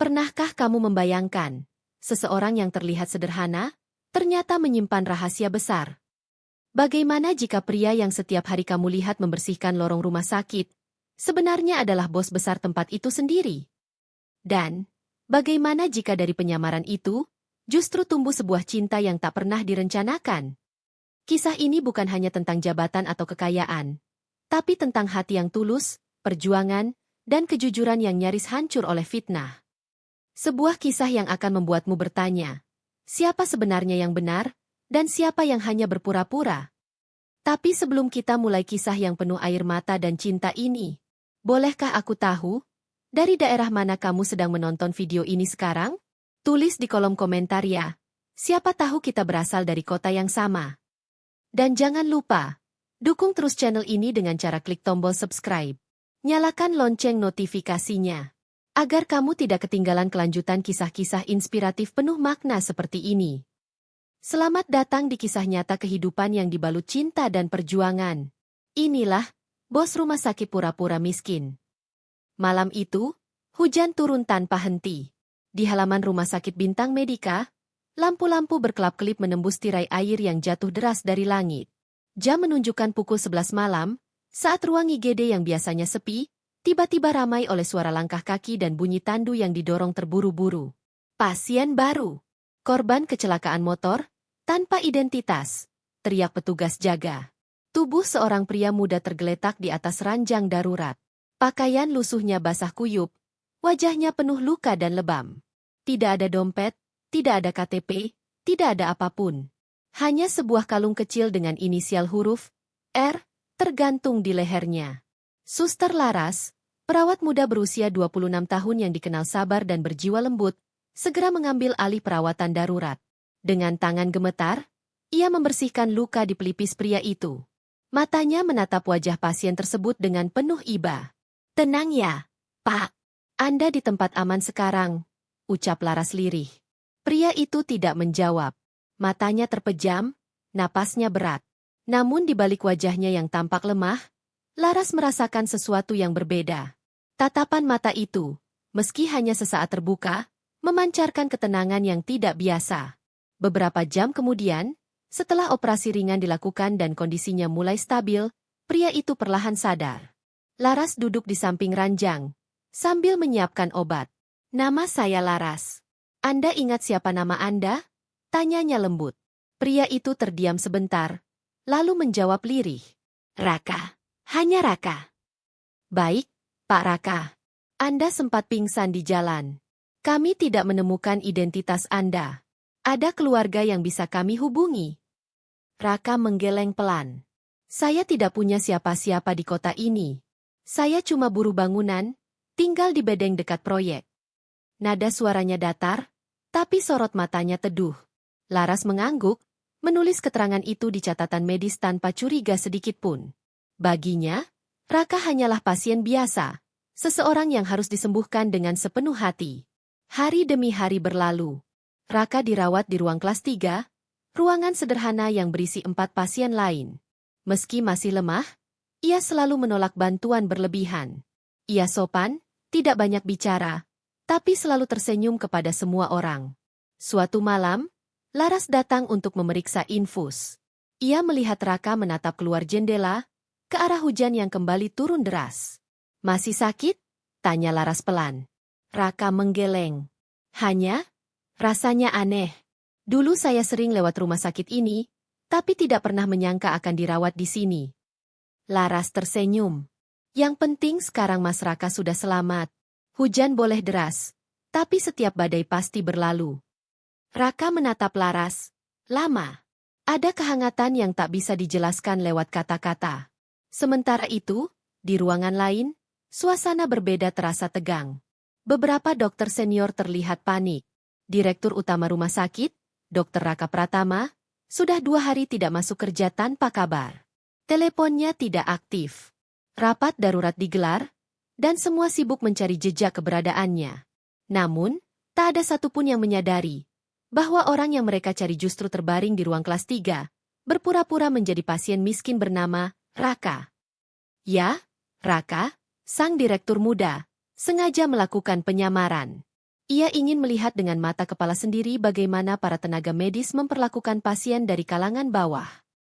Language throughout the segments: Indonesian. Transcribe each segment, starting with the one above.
Pernahkah kamu membayangkan, seseorang yang terlihat sederhana, ternyata menyimpan rahasia besar? Bagaimana jika pria yang setiap hari kamu lihat membersihkan lorong rumah sakit, sebenarnya adalah bos besar tempat itu sendiri? Dan, bagaimana jika dari penyamaran itu, justru tumbuh sebuah cinta yang tak pernah direncanakan? Kisah ini bukan hanya tentang jabatan atau kekayaan, tapi tentang hati yang tulus, perjuangan, dan kejujuran yang nyaris hancur oleh fitnah. Sebuah kisah yang akan membuatmu bertanya, siapa sebenarnya yang benar, dan siapa yang hanya berpura-pura? Tapi sebelum kita mulai kisah yang penuh air mata dan cinta ini, bolehkah aku tahu, dari daerah mana kamu sedang menonton video ini sekarang? Tulis di kolom komentar ya. Siapa tahu kita berasal dari kota yang sama. Dan jangan lupa, dukung terus channel ini dengan cara klik tombol subscribe. Nyalakan lonceng notifikasinya, agar kamu tidak ketinggalan kelanjutan kisah-kisah inspiratif penuh makna seperti ini. Selamat datang di kisah nyata kehidupan yang dibalut cinta dan perjuangan. Inilah, bos rumah sakit pura-pura miskin. Malam itu, hujan turun tanpa henti. Di halaman rumah sakit Bintang Medika, lampu-lampu berkelap-kelip menembus tirai air yang jatuh deras dari langit. Jam menunjukkan pukul 11 malam, saat ruang IGD yang biasanya sepi, tiba-tiba ramai oleh suara langkah kaki dan bunyi tandu yang didorong terburu-buru. Pasien baru. Korban kecelakaan motor, tanpa identitas, teriak petugas jaga. Tubuh seorang pria muda tergeletak di atas ranjang darurat. Pakaian lusuhnya basah kuyup, wajahnya penuh luka dan lebam. Tidak ada dompet, tidak ada KTP, tidak ada apapun. Hanya sebuah kalung kecil dengan inisial huruf R tergantung di lehernya. Suster Laras, perawat muda berusia 26 tahun yang dikenal sabar dan berjiwa lembut, segera mengambil alih perawatan darurat. Dengan tangan gemetar, ia membersihkan luka di pelipis pria itu. Matanya menatap wajah pasien tersebut dengan penuh iba. "Tenang ya, Pak. Anda di tempat aman sekarang," ucap Laras lirih. Pria itu tidak menjawab. Matanya terpejam, napasnya berat. Namun di balik wajahnya yang tampak lemah, Laras merasakan sesuatu yang berbeda. Tatapan mata itu, meski hanya sesaat terbuka, memancarkan ketenangan yang tidak biasa. Beberapa jam kemudian, setelah operasi ringan dilakukan dan kondisinya mulai stabil, pria itu perlahan sadar. Laras duduk di samping ranjang, sambil menyiapkan obat. "Nama saya Laras. Anda ingat siapa nama Anda?" tanyanya lembut. Pria itu terdiam sebentar, lalu menjawab lirih. "Raka. Hanya Raka." "Baik, Pak Raka. Anda sempat pingsan di jalan. Kami tidak menemukan identitas Anda. Ada keluarga yang bisa kami hubungi?" Raka menggeleng pelan. "Saya tidak punya siapa-siapa di kota ini. Saya cuma buruh bangunan, tinggal di bedeng dekat proyek." Nada suaranya datar, tapi sorot matanya teduh. Laras mengangguk, menulis keterangan itu di catatan medis tanpa curiga sedikitpun. Baginya, Raka hanyalah pasien biasa, seseorang yang harus disembuhkan dengan sepenuh hati. Hari demi hari berlalu. Raka dirawat di ruang kelas 3, ruangan sederhana yang berisi 4 pasien lain. Meski masih lemah, ia selalu menolak bantuan berlebihan. Ia sopan, tidak banyak bicara, tapi selalu tersenyum kepada semua orang. Suatu malam, Laras datang untuk memeriksa infus. Ia melihat Raka menatap keluar jendela, ke arah hujan yang kembali turun deras. "Masih sakit?" tanya Laras pelan. Raka menggeleng. "Hanya, rasanya aneh. Dulu saya sering lewat rumah sakit ini, tapi tidak pernah menyangka akan dirawat di sini." Laras tersenyum. "Yang penting sekarang Mas Raka sudah selamat. Hujan boleh deras, tapi setiap badai pasti berlalu." Raka menatap Laras. Lama. Ada kehangatan yang tak bisa dijelaskan lewat kata-kata. Sementara itu, di ruangan lain, suasana berbeda terasa tegang. Beberapa dokter senior terlihat panik. Direktur utama rumah sakit, Dr. Raka Pratama, sudah 2 hari tidak masuk kerja tanpa kabar. Teleponnya tidak aktif. Rapat darurat digelar, dan semua sibuk mencari jejak keberadaannya. Namun, tak ada satupun yang menyadari bahwa orang yang mereka cari justru terbaring di ruang kelas 3, berpura-pura menjadi pasien miskin bernama Raka. Ya, Raka, sang direktur muda, sengaja melakukan penyamaran. Ia ingin melihat dengan mata kepala sendiri bagaimana para tenaga medis memperlakukan pasien dari kalangan bawah.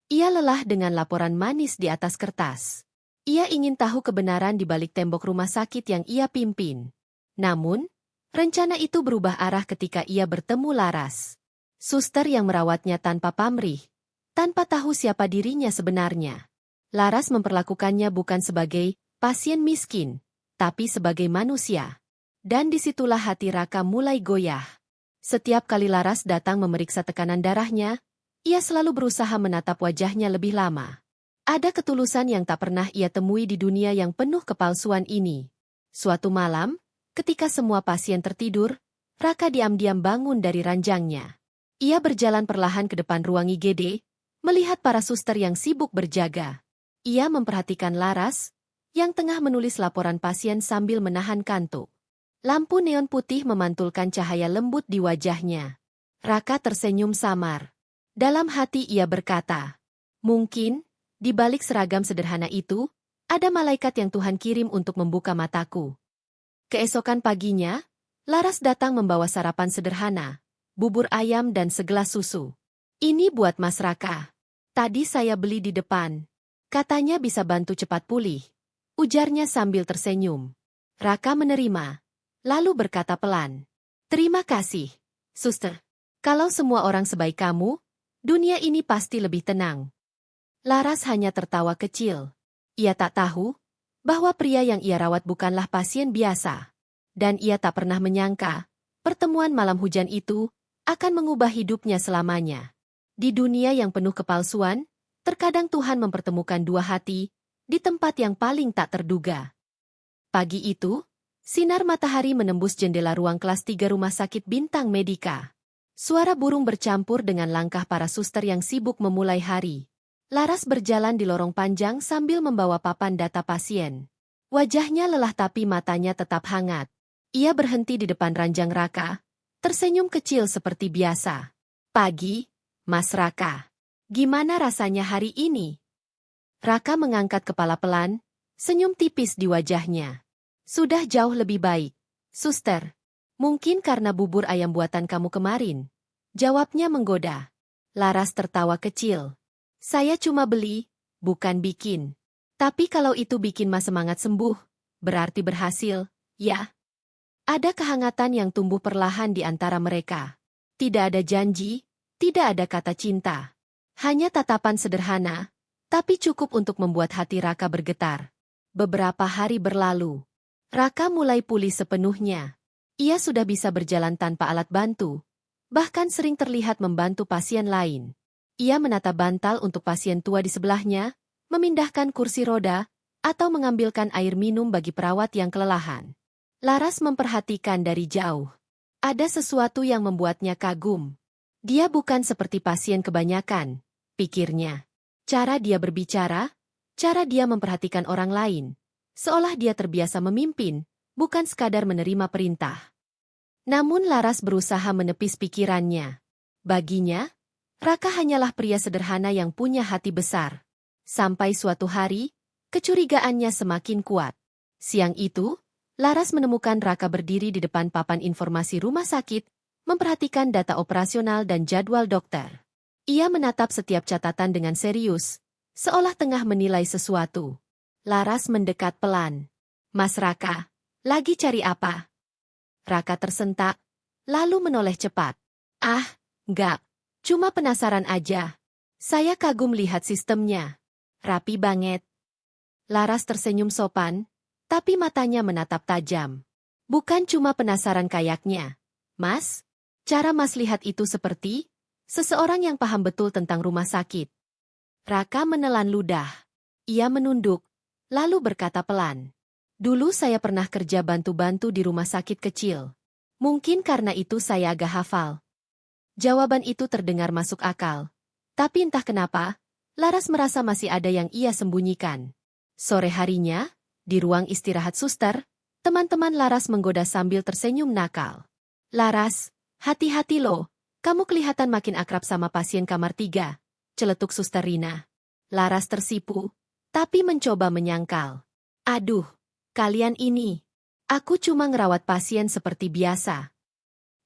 Ia lelah dengan laporan manis di atas kertas. Ia ingin tahu kebenaran di balik tembok rumah sakit yang ia pimpin. Namun, rencana itu berubah arah ketika ia bertemu Laras. Suster yang merawatnya tanpa pamrih, tanpa tahu siapa dirinya sebenarnya. Laras memperlakukannya bukan sebagai pasien miskin, tapi sebagai manusia. Dan disitulah hati Raka mulai goyah. Setiap kali Laras datang memeriksa tekanan darahnya, ia selalu berusaha menatap wajahnya lebih lama. Ada ketulusan yang tak pernah ia temui di dunia yang penuh kepalsuan ini. Suatu malam, ketika semua pasien tertidur, Raka diam-diam bangun dari ranjangnya. Ia berjalan perlahan ke depan ruang IGD, melihat para suster yang sibuk berjaga. Ia memperhatikan Laras, yang tengah menulis laporan pasien sambil menahan kantuk. Lampu neon putih memantulkan cahaya lembut di wajahnya. Raka tersenyum samar. Dalam hati ia berkata, mungkin, di balik seragam sederhana itu, ada malaikat yang Tuhan kirim untuk membuka mataku. Keesokan paginya, Laras datang membawa sarapan sederhana, bubur ayam dan segelas susu. Ini buat Mas Raka. Tadi saya beli di depan. Katanya bisa bantu cepat pulih. Ujarnya sambil tersenyum. Raka menerima. Lalu berkata pelan, terima kasih, suster. Kalau semua orang sebaik kamu, dunia ini pasti lebih tenang. Laras hanya tertawa kecil. Ia tak tahu bahwa pria yang ia rawat bukanlah pasien biasa. Dan ia tak pernah menyangka, pertemuan malam hujan itu akan mengubah hidupnya selamanya. Di dunia yang penuh kepalsuan, terkadang Tuhan mempertemukan dua hati di tempat yang paling tak terduga. Pagi itu, sinar matahari menembus jendela ruang kelas 3 Rumah Sakit Bintang Medika. Suara burung bercampur dengan langkah para suster yang sibuk memulai hari. Laras berjalan di lorong panjang sambil membawa papan data pasien. Wajahnya lelah tapi matanya tetap hangat. Ia berhenti di depan ranjang Raka, tersenyum kecil seperti biasa. Pagi, Mas Raka. Gimana rasanya hari ini? Raka mengangkat kepala pelan, senyum tipis di wajahnya. Sudah jauh lebih baik, suster. Mungkin karena bubur ayam buatan kamu kemarin. Jawabnya menggoda. Laras tertawa kecil. Saya cuma beli, bukan bikin. Tapi kalau itu bikin Mas semangat sembuh, berarti berhasil, ya. Ada kehangatan yang tumbuh perlahan di antara mereka. Tidak ada janji, tidak ada kata cinta. Hanya tatapan sederhana, tapi cukup untuk membuat hati Raka bergetar. Beberapa hari berlalu. Raka mulai pulih sepenuhnya. Ia sudah bisa berjalan tanpa alat bantu, bahkan sering terlihat membantu pasien lain. Ia menata bantal untuk pasien tua di sebelahnya, memindahkan kursi roda, atau mengambilkan air minum bagi perawat yang kelelahan. Laras memperhatikan dari jauh. Ada sesuatu yang membuatnya kagum. Dia bukan seperti pasien kebanyakan, pikirnya. Cara dia berbicara, cara dia memperhatikan orang lain. Seolah dia terbiasa memimpin, bukan sekadar menerima perintah. Namun Laras berusaha menepis pikirannya. Baginya, Raka hanyalah pria sederhana yang punya hati besar. Sampai suatu hari, kecurigaannya semakin kuat. Siang itu, Laras menemukan Raka berdiri di depan papan informasi rumah sakit, memperhatikan data operasional dan jadwal dokter. Ia menatap setiap catatan dengan serius, seolah tengah menilai sesuatu. Laras mendekat pelan. Mas Raka, lagi cari apa? Raka tersentak, lalu menoleh cepat. Ah, enggak, cuma penasaran aja. Saya kagum lihat sistemnya. Rapi banget. Laras tersenyum sopan, tapi matanya menatap tajam. Bukan cuma penasaran kayaknya. Mas, cara Mas lihat itu seperti seseorang yang paham betul tentang rumah sakit. Raka menelan ludah. Ia menunduk. Lalu berkata pelan, dulu saya pernah kerja bantu-bantu di rumah sakit kecil. Mungkin karena itu saya agak hafal. Jawaban itu terdengar masuk akal. Tapi entah kenapa, Laras merasa masih ada yang ia sembunyikan. Sore harinya, di ruang istirahat suster, teman-teman Laras menggoda sambil tersenyum nakal. Laras, hati-hati loh, kamu kelihatan makin akrab sama pasien kamar 3, celetuk suster Rina. Laras tersipu, tapi mencoba menyangkal. Aduh, kalian ini. Aku cuma ngerawat pasien seperti biasa.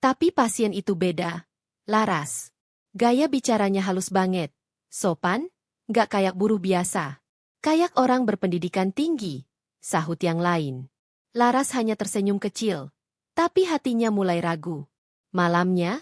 Tapi pasien itu beda. Laras. Gaya bicaranya halus banget. Sopan, gak kayak buruh biasa. Kayak orang berpendidikan tinggi, sahut yang lain. Laras hanya tersenyum kecil, tapi hatinya mulai ragu. Malamnya,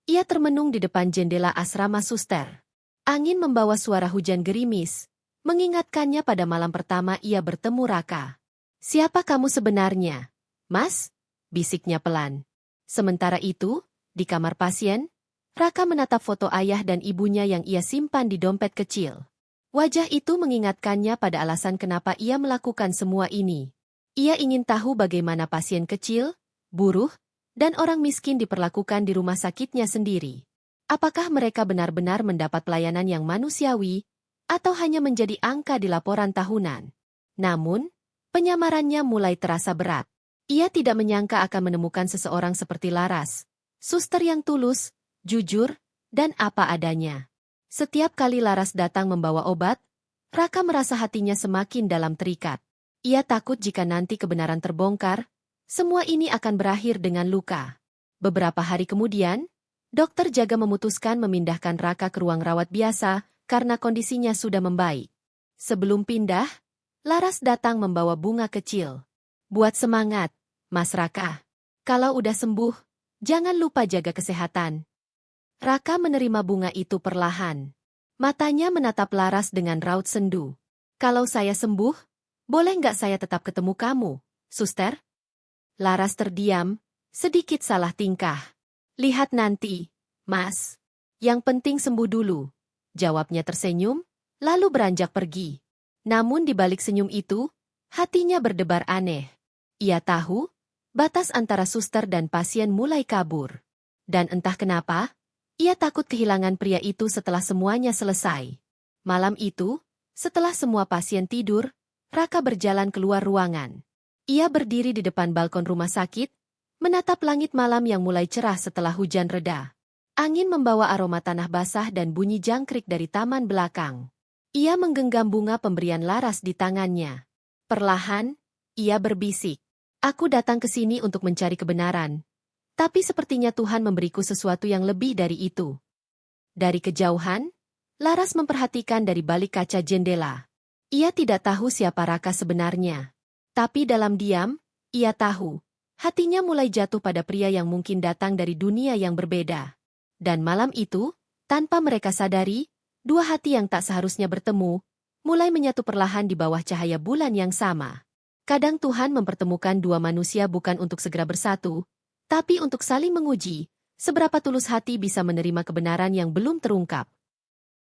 ia termenung di depan jendela asrama suster. Angin membawa suara hujan gerimis, mengingatkannya pada malam pertama ia bertemu Raka. "Siapa kamu sebenarnya, Mas?" bisiknya pelan. Sementara itu, di kamar pasien, Raka menatap foto ayah dan ibunya yang ia simpan di dompet kecil. Wajah itu mengingatkannya pada alasan kenapa ia melakukan semua ini. Ia ingin tahu bagaimana pasien kecil, buruh, dan orang miskin diperlakukan di rumah sakitnya sendiri. Apakah mereka benar-benar mendapat pelayanan yang manusiawi, atau hanya menjadi angka di laporan tahunan? Namun, penyamarannya mulai terasa berat. Ia tidak menyangka akan menemukan seseorang seperti Laras, suster yang tulus, jujur, dan apa adanya. Setiap kali Laras datang membawa obat, Raka merasa hatinya semakin dalam terikat. Ia takut jika nanti kebenaran terbongkar, semua ini akan berakhir dengan luka. Beberapa hari kemudian, dokter jaga memutuskan memindahkan Raka ke ruang rawat biasa karena kondisinya sudah membaik. Sebelum pindah, Laras datang membawa bunga kecil. "Buat semangat, Mas Raka. Kalau udah sembuh, jangan lupa jaga kesehatan." Raka menerima bunga itu perlahan. Matanya menatap Laras dengan raut sendu. "Kalau saya sembuh, boleh nggak saya tetap ketemu kamu, suster?" Laras terdiam, sedikit salah tingkah. "Lihat nanti, Mas. Yang penting sembuh dulu," jawabnya tersenyum, lalu beranjak pergi. Namun di balik senyum itu, hatinya berdebar aneh. Ia tahu, batas antara suster dan pasien mulai kabur. Dan entah kenapa, ia takut kehilangan pria itu setelah semuanya selesai. Malam itu, setelah semua pasien tidur, Raka berjalan keluar ruangan. Ia berdiri di depan balkon rumah sakit, menatap langit malam yang mulai cerah setelah hujan reda. Angin membawa aroma tanah basah dan bunyi jangkrik dari taman belakang. Ia menggenggam bunga pemberian Laras di tangannya. Perlahan, ia berbisik, "Aku datang ke sini untuk mencari kebenaran. Tapi sepertinya Tuhan memberiku sesuatu yang lebih dari itu." Dari kejauhan, Laras memperhatikan dari balik kaca jendela. Ia tidak tahu siapa Raka sebenarnya. Tapi dalam diam, ia tahu, hatinya mulai jatuh pada pria yang mungkin datang dari dunia yang berbeda. Dan malam itu, tanpa mereka sadari, dua hati yang tak seharusnya bertemu, mulai menyatu perlahan di bawah cahaya bulan yang sama. Kadang Tuhan mempertemukan dua manusia bukan untuk segera bersatu, tapi untuk saling menguji, seberapa tulus hati bisa menerima kebenaran yang belum terungkap.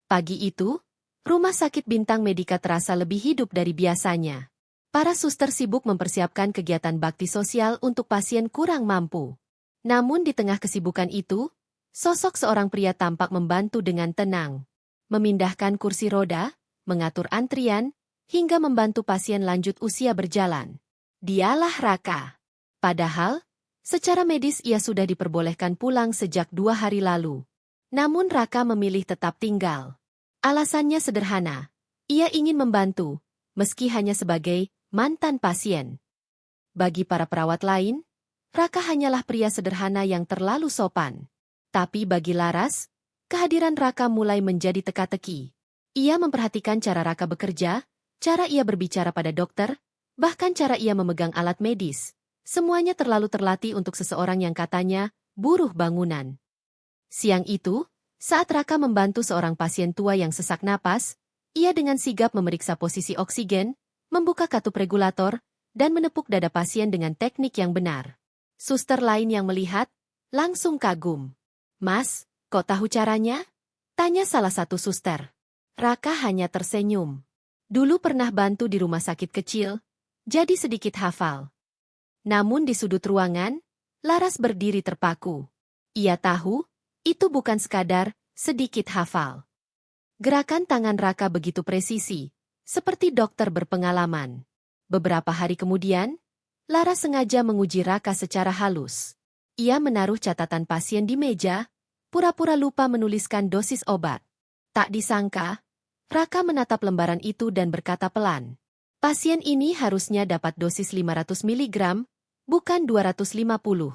Pagi itu, rumah sakit Bintang Medika terasa lebih hidup dari biasanya. Para suster sibuk mempersiapkan kegiatan bakti sosial untuk pasien kurang mampu. Namun di tengah kesibukan itu, sosok seorang pria tampak membantu dengan tenang. Memindahkan kursi roda, mengatur antrian, hingga membantu pasien lanjut usia berjalan. Dialah Raka. Padahal, secara medis ia sudah diperbolehkan pulang sejak 2 hari lalu. Namun Raka memilih tetap tinggal. Alasannya sederhana. Ia ingin membantu, meski hanya sebagai mantan pasien. Bagi para perawat lain, Raka hanyalah pria sederhana yang terlalu sopan. Tapi bagi Laras, kehadiran Raka mulai menjadi teka-teki. Ia memperhatikan cara Raka bekerja, cara ia berbicara pada dokter, bahkan cara ia memegang alat medis. Semuanya terlalu terlatih untuk seseorang yang katanya buruh bangunan. Siang itu, saat Raka membantu seorang pasien tua yang sesak napas, ia dengan sigap memeriksa posisi oksigen, membuka katup regulator, dan menepuk dada pasien dengan teknik yang benar. Suster lain yang melihat, langsung kagum. "Mas, kok tahu caranya?" tanya salah satu suster. Raka hanya tersenyum. Dulu pernah bantu di rumah sakit kecil, jadi sedikit hafal. Namun di sudut ruangan, Laras berdiri terpaku. Ia tahu, itu bukan sekadar sedikit hafal. Gerakan tangan Raka begitu presisi, seperti dokter berpengalaman. Beberapa hari kemudian, Laras sengaja menguji Raka secara halus. Ia menaruh catatan pasien di meja, pura-pura lupa menuliskan dosis obat. Tak disangka, Raka menatap lembaran itu dan berkata pelan, "Pasien ini harusnya dapat dosis 500 mg, bukan 250.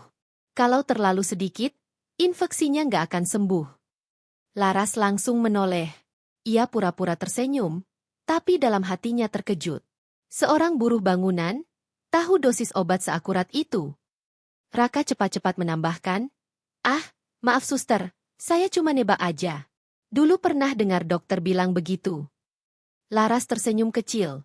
Kalau terlalu sedikit, infeksinya nggak akan sembuh. Laras langsung menoleh. Ia pura-pura tersenyum, tapi dalam hatinya terkejut. Seorang buruh bangunan, tahu dosis obat seakurat itu. Raka cepat-cepat menambahkan, "Ah, maaf suster, saya cuma nebak aja. Dulu pernah dengar dokter bilang begitu." Laras tersenyum kecil,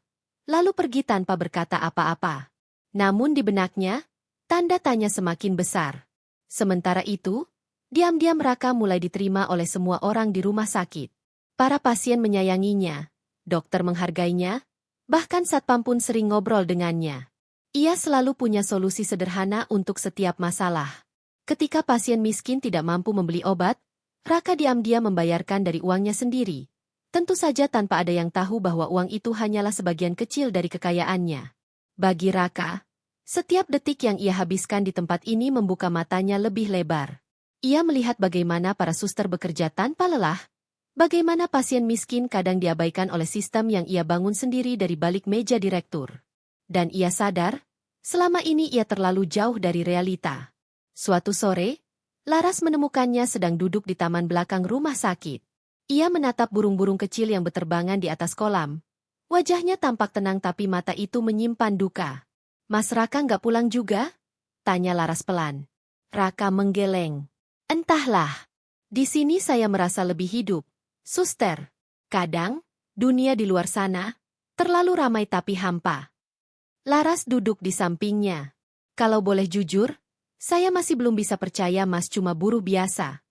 lalu pergi tanpa berkata apa-apa. Namun di benaknya, tanda tanya semakin besar. Sementara itu, diam-diam Raka mulai diterima oleh semua orang di rumah sakit. Para pasien menyayanginya, dokter menghargainya, bahkan satpam pun sering ngobrol dengannya. Ia selalu punya solusi sederhana untuk setiap masalah. Ketika pasien miskin tidak mampu membeli obat, Raka diam-diam membayarkan dari uangnya sendiri. Tentu saja tanpa ada yang tahu bahwa uang itu hanyalah sebagian kecil dari kekayaannya. Bagi Raka, setiap detik yang ia habiskan di tempat ini membuka matanya lebih lebar. Ia melihat bagaimana para suster bekerja tanpa lelah, bagaimana pasien miskin kadang diabaikan oleh sistem yang ia bangun sendiri dari balik meja direktur. Dan ia sadar, selama ini ia terlalu jauh dari realita. Suatu sore, Laras menemukannya sedang duduk di taman belakang rumah sakit. Ia menatap burung-burung kecil yang berterbangan di atas kolam. Wajahnya tampak tenang tapi mata itu menyimpan duka. "Mas Raka nggak pulang juga?" tanya Laras pelan. Raka menggeleng. "Entahlah. Di sini saya merasa lebih hidup, suster. Kadang, dunia di luar sana, terlalu ramai tapi hampa." Laras duduk di sampingnya. "Kalau boleh jujur, saya masih belum bisa percaya Mas cuma buruh biasa."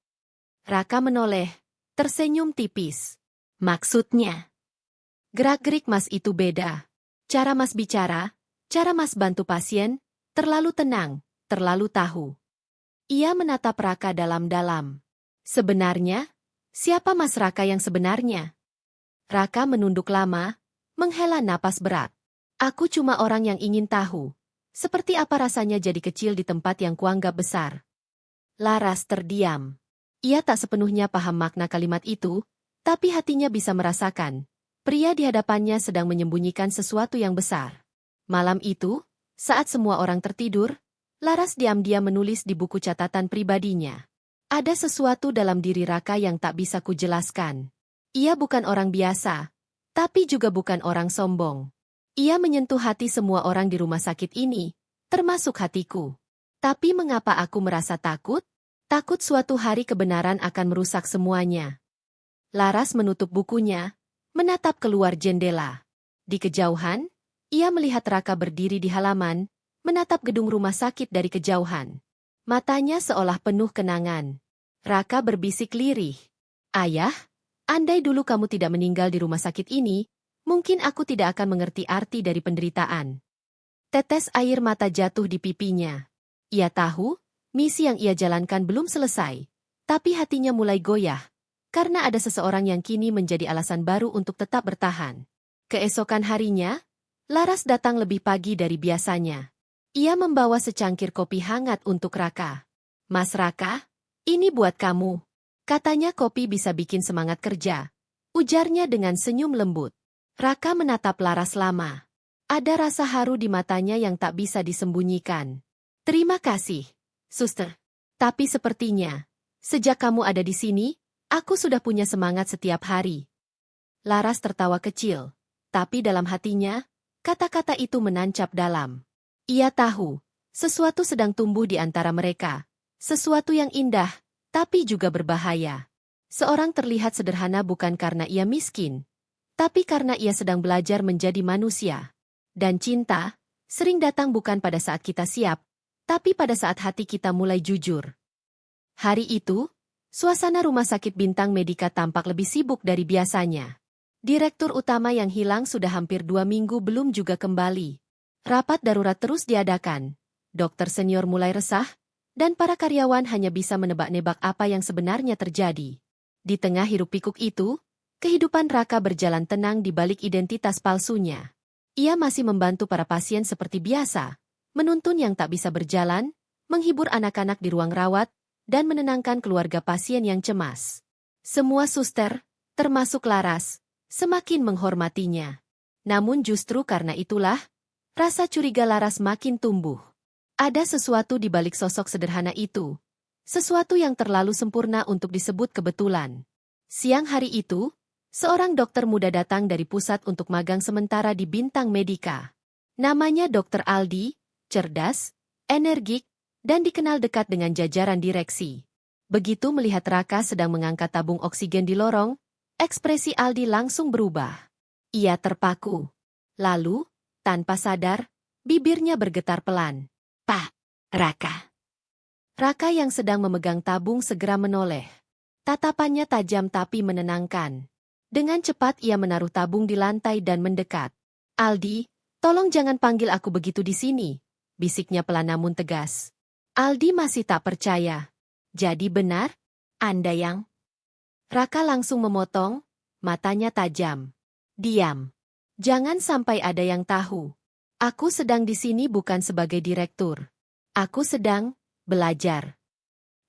Raka menoleh, tersenyum tipis. "Maksudnya?" "Gerak-gerik Mas itu beda. Cara Mas bicara, cara Mas bantu pasien, terlalu tenang, terlalu tahu." Ia menatap Raka dalam-dalam. "Sebenarnya, siapa Mas Raka yang sebenarnya?" Raka menunduk lama, menghela napas berat. "Aku cuma orang yang ingin tahu, seperti apa rasanya jadi kecil di tempat yang kuanggap besar." Laras terdiam. Ia tak sepenuhnya paham makna kalimat itu, tapi hatinya bisa merasakan. Pria di hadapannya sedang menyembunyikan sesuatu yang besar. Malam itu, saat semua orang tertidur, Laras diam-diam menulis di buku catatan pribadinya. "Ada sesuatu dalam diri Raka yang tak bisa kujelaskan. Ia bukan orang biasa, tapi juga bukan orang sombong. Ia menyentuh hati semua orang di rumah sakit ini, termasuk hatiku. Tapi mengapa aku merasa takut? Takut suatu hari kebenaran akan merusak semuanya." Laras menutup bukunya, menatap keluar jendela. Di kejauhan, ia melihat Raka berdiri di halaman, menatap gedung rumah sakit dari kejauhan. Matanya seolah penuh kenangan. Raka berbisik lirih. "Ayah, andai dulu kamu tidak meninggal di rumah sakit ini, mungkin aku tidak akan mengerti arti dari penderitaan." Tetes air mata jatuh di pipinya. Ia tahu, misi yang ia jalankan belum selesai, tapi hatinya mulai goyah, karena ada seseorang yang kini menjadi alasan baru untuk tetap bertahan. Keesokan harinya, Laras datang lebih pagi dari biasanya. Ia membawa secangkir kopi hangat untuk Raka. "Mas Raka, ini buat kamu." Katanya kopi bisa bikin semangat kerja. Ujarnya dengan senyum lembut. Raka menatap Laras lama. Ada rasa haru di matanya yang tak bisa disembunyikan. "Terima kasih, suster. Tapi sepertinya, sejak kamu ada di sini, aku sudah punya semangat setiap hari." Laras tertawa kecil, tapi dalam hatinya, kata-kata itu menancap dalam. Ia tahu, sesuatu sedang tumbuh di antara mereka. Sesuatu yang indah, tapi juga berbahaya. Seorang terlihat sederhana bukan karena ia miskin, tapi karena ia sedang belajar menjadi manusia. Dan cinta, sering datang bukan pada saat kita siap, tapi pada saat hati kita mulai jujur. Hari itu, suasana rumah sakit bintang Medika tampak lebih sibuk dari biasanya. Direktur utama yang hilang sudah hampir 2 minggu belum juga kembali. Rapat darurat terus diadakan. Dokter senior mulai resah, dan para karyawan hanya bisa menebak-nebak apa yang sebenarnya terjadi. Di tengah hiruk-pikuk itu, kehidupan Raka berjalan tenang di balik identitas palsunya. Ia masih membantu para pasien seperti biasa, menuntun yang tak bisa berjalan, menghibur anak-anak di ruang rawat, dan menenangkan keluarga pasien yang cemas. Semua suster, termasuk Laras, semakin menghormatinya. Namun justru karena itulah, rasa curiga Laras makin tumbuh. Ada sesuatu di balik sosok sederhana itu. Sesuatu yang terlalu sempurna untuk disebut kebetulan. Siang hari itu, seorang dokter muda datang dari pusat untuk magang sementara di Bintang Medika. Namanya Dr. Aldi, cerdas, energik, dan dikenal dekat dengan jajaran direksi. Begitu melihat Raka sedang mengangkat tabung oksigen di lorong, ekspresi Aldi langsung berubah. Ia terpaku. Lalu, tanpa sadar, bibirnya bergetar pelan. "Pak, Raka." Raka yang sedang memegang tabung segera menoleh. Tatapannya tajam tapi menenangkan. Dengan cepat ia menaruh tabung di lantai dan mendekat. "Aldi, tolong jangan panggil aku begitu di sini," bisiknya pelan namun tegas. Aldi masih tak percaya. "Jadi benar? Anda yang..." Raka langsung memotong, matanya tajam. "Diam. Jangan sampai ada yang tahu. Aku sedang di sini bukan sebagai direktur. Aku sedang belajar."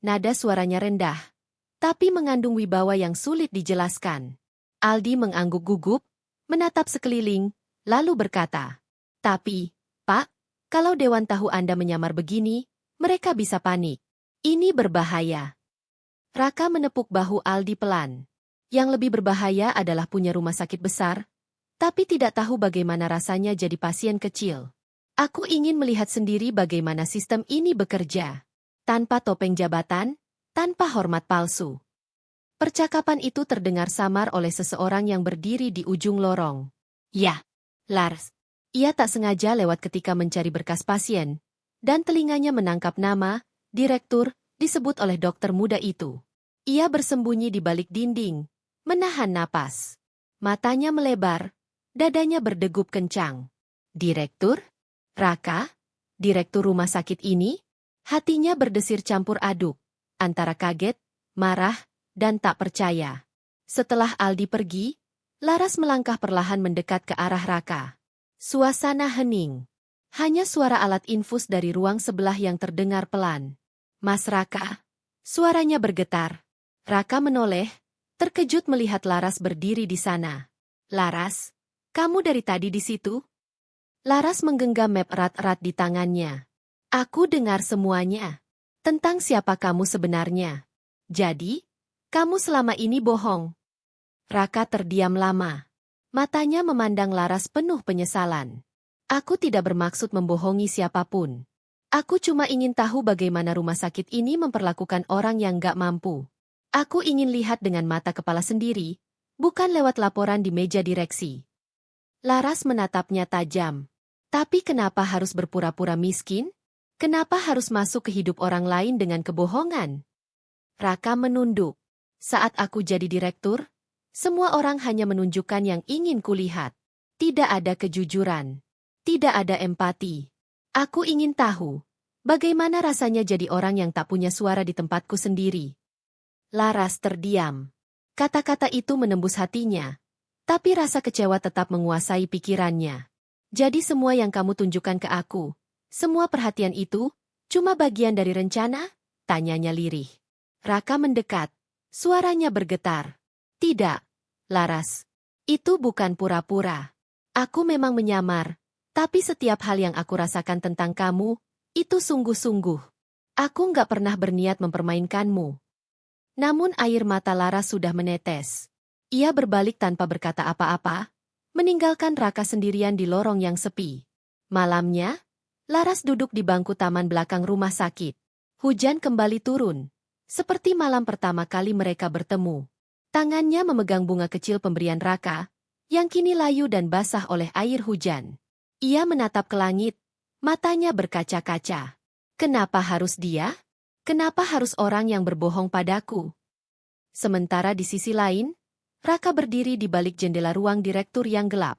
Nada suaranya rendah, tapi mengandung wibawa yang sulit dijelaskan. Aldi mengangguk gugup, menatap sekeliling, lalu berkata, "Tapi, Pak, kalau Dewan tahu Anda menyamar begini, mereka bisa panik. Ini berbahaya." Raka menepuk bahu Aldi pelan. Yang lebih berbahaya adalah punya rumah sakit besar, tapi tidak tahu bagaimana rasanya jadi pasien kecil. "Aku ingin melihat sendiri bagaimana sistem ini bekerja. Tanpa topeng jabatan, tanpa hormat palsu." Percakapan itu terdengar samar oleh seseorang yang berdiri di ujung lorong. "Ya, Lars." Ia tak sengaja lewat ketika mencari berkas pasien, dan telinganya menangkap nama, direktur, disebut oleh dokter muda itu. Ia bersembunyi di balik dinding, menahan napas. Matanya melebar, dadanya berdegup kencang. "Direktur? Raka? Direktur rumah sakit ini?" Hatinya berdesir campur aduk, antara kaget, marah, dan tak percaya. Setelah Aldi pergi, Laras melangkah perlahan mendekat ke arah Raka. Suasana hening. Hanya suara alat infus dari ruang sebelah yang terdengar pelan. "Mas Raka." Suaranya bergetar. Raka menoleh, terkejut melihat Laras berdiri di sana. "Laras, kamu dari tadi di situ?" Laras menggenggam map erat-erat di tangannya. "Aku dengar semuanya. Tentang siapa kamu sebenarnya. Jadi, kamu selama ini bohong." Raka terdiam lama. Matanya memandang Laras penuh penyesalan. "Aku tidak bermaksud membohongi siapapun. Aku cuma ingin tahu bagaimana rumah sakit ini memperlakukan orang yang gak mampu. Aku ingin lihat dengan mata kepala sendiri, bukan lewat laporan di meja direksi." Laras menatapnya tajam. "Tapi kenapa harus berpura-pura miskin? Kenapa harus masuk ke hidup orang lain dengan kebohongan?" Raka menunduk. "Saat aku jadi direktur, semua orang hanya menunjukkan yang ingin kulihat. Tidak ada kejujuran. Tidak ada empati. Aku ingin tahu, bagaimana rasanya jadi orang yang tak punya suara di tempatku sendiri." Laras terdiam. Kata-kata itu menembus hatinya, tapi rasa kecewa tetap menguasai pikirannya. "Jadi semua yang kamu tunjukkan ke aku, semua perhatian itu, cuma bagian dari rencana?" Tanyanya lirih. Raka mendekat, suaranya bergetar. "Tidak, Laras. Itu bukan pura-pura. Aku memang menyamar, tapi setiap hal yang aku rasakan tentang kamu, itu sungguh-sungguh. Aku nggak pernah berniat mempermainkanmu." Namun air mata Laras sudah menetes. Ia berbalik tanpa berkata apa-apa, meninggalkan Raka sendirian di lorong yang sepi. Malamnya, Laras duduk di bangku taman belakang rumah sakit. Hujan kembali turun, seperti malam pertama kali mereka bertemu. Tangannya memegang bunga kecil pemberian Raka, yang kini layu dan basah oleh air hujan. Ia menatap ke langit, matanya berkaca-kaca. Kenapa harus dia? Kenapa harus orang yang berbohong padaku? Sementara di sisi lain, Raka berdiri di balik jendela ruang direktur yang gelap.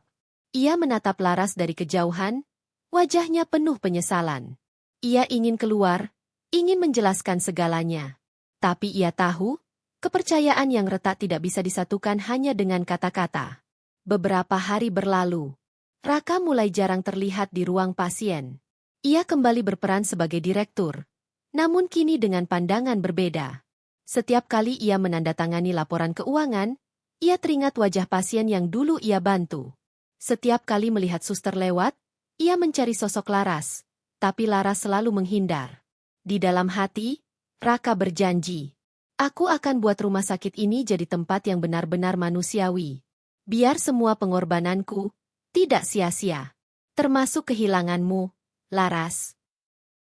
Ia menatap Laras dari kejauhan, wajahnya penuh penyesalan. Ia ingin keluar, ingin menjelaskan segalanya. Tapi ia tahu, kepercayaan yang retak tidak bisa disatukan hanya dengan kata-kata. Beberapa hari berlalu. Raka mulai jarang terlihat di ruang pasien. Ia kembali berperan sebagai direktur, namun kini dengan pandangan berbeda. Setiap kali ia menandatangani laporan keuangan, ia teringat wajah pasien yang dulu ia bantu. Setiap kali melihat suster lewat, ia mencari sosok Laras, tapi Laras selalu menghindar. Di dalam hati, Raka berjanji, aku akan buat rumah sakit ini jadi tempat yang benar-benar manusiawi. Biar semua pengorbananku tidak sia-sia. Termasuk kehilanganmu, Laras.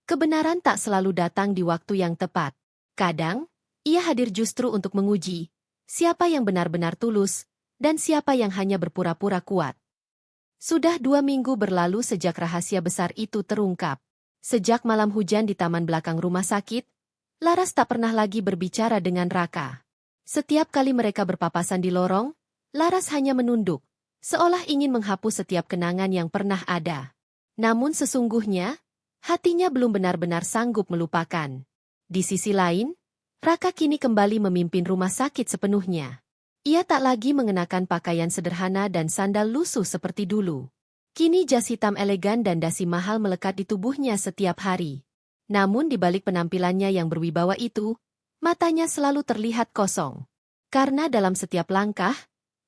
Kebenaran tak selalu datang di waktu yang tepat. Kadang, ia hadir justru untuk menguji siapa yang benar-benar tulus dan siapa yang hanya berpura-pura kuat. Sudah 2 minggu berlalu sejak rahasia besar itu terungkap. Sejak malam hujan di taman belakang rumah sakit, Laras tak pernah lagi berbicara dengan Raka. Setiap kali mereka berpapasan di lorong, Laras hanya menunduk, seolah ingin menghapus setiap kenangan yang pernah ada. Namun sesungguhnya, hatinya belum benar-benar sanggup melupakan. Di sisi lain, Raka kini kembali memimpin rumah sakit sepenuhnya. Ia tak lagi mengenakan pakaian sederhana dan sandal lusuh seperti dulu. Kini jas hitam elegan dan dasi mahal melekat di tubuhnya setiap hari. Namun di balik penampilannya yang berwibawa itu, matanya selalu terlihat kosong. Karena dalam setiap langkah,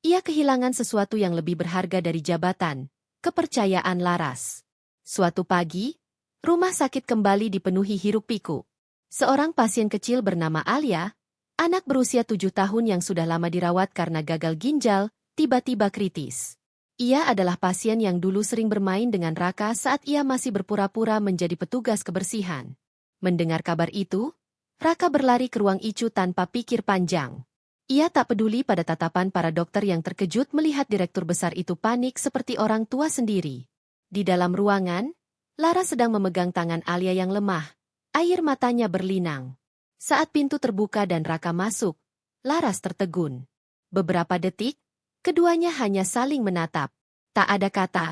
ia kehilangan sesuatu yang lebih berharga dari jabatan, kepercayaan Laras. Suatu pagi, rumah sakit kembali dipenuhi hiruk-pikuk. Seorang pasien kecil bernama Alia, anak berusia 7 tahun yang sudah lama dirawat karena gagal ginjal, tiba-tiba kritis. Ia adalah pasien yang dulu sering bermain dengan Raka saat ia masih berpura-pura menjadi petugas kebersihan. Mendengar kabar itu, Raka berlari ke ruang ICU tanpa pikir panjang. Ia tak peduli pada tatapan para dokter yang terkejut melihat direktur besar itu panik seperti orang tua sendiri. Di dalam ruangan, Lara sedang memegang tangan Alia yang lemah. Air matanya berlinang. Saat pintu terbuka dan Raka masuk, Laras tertegun. Beberapa detik, keduanya hanya saling menatap. Tak ada kata,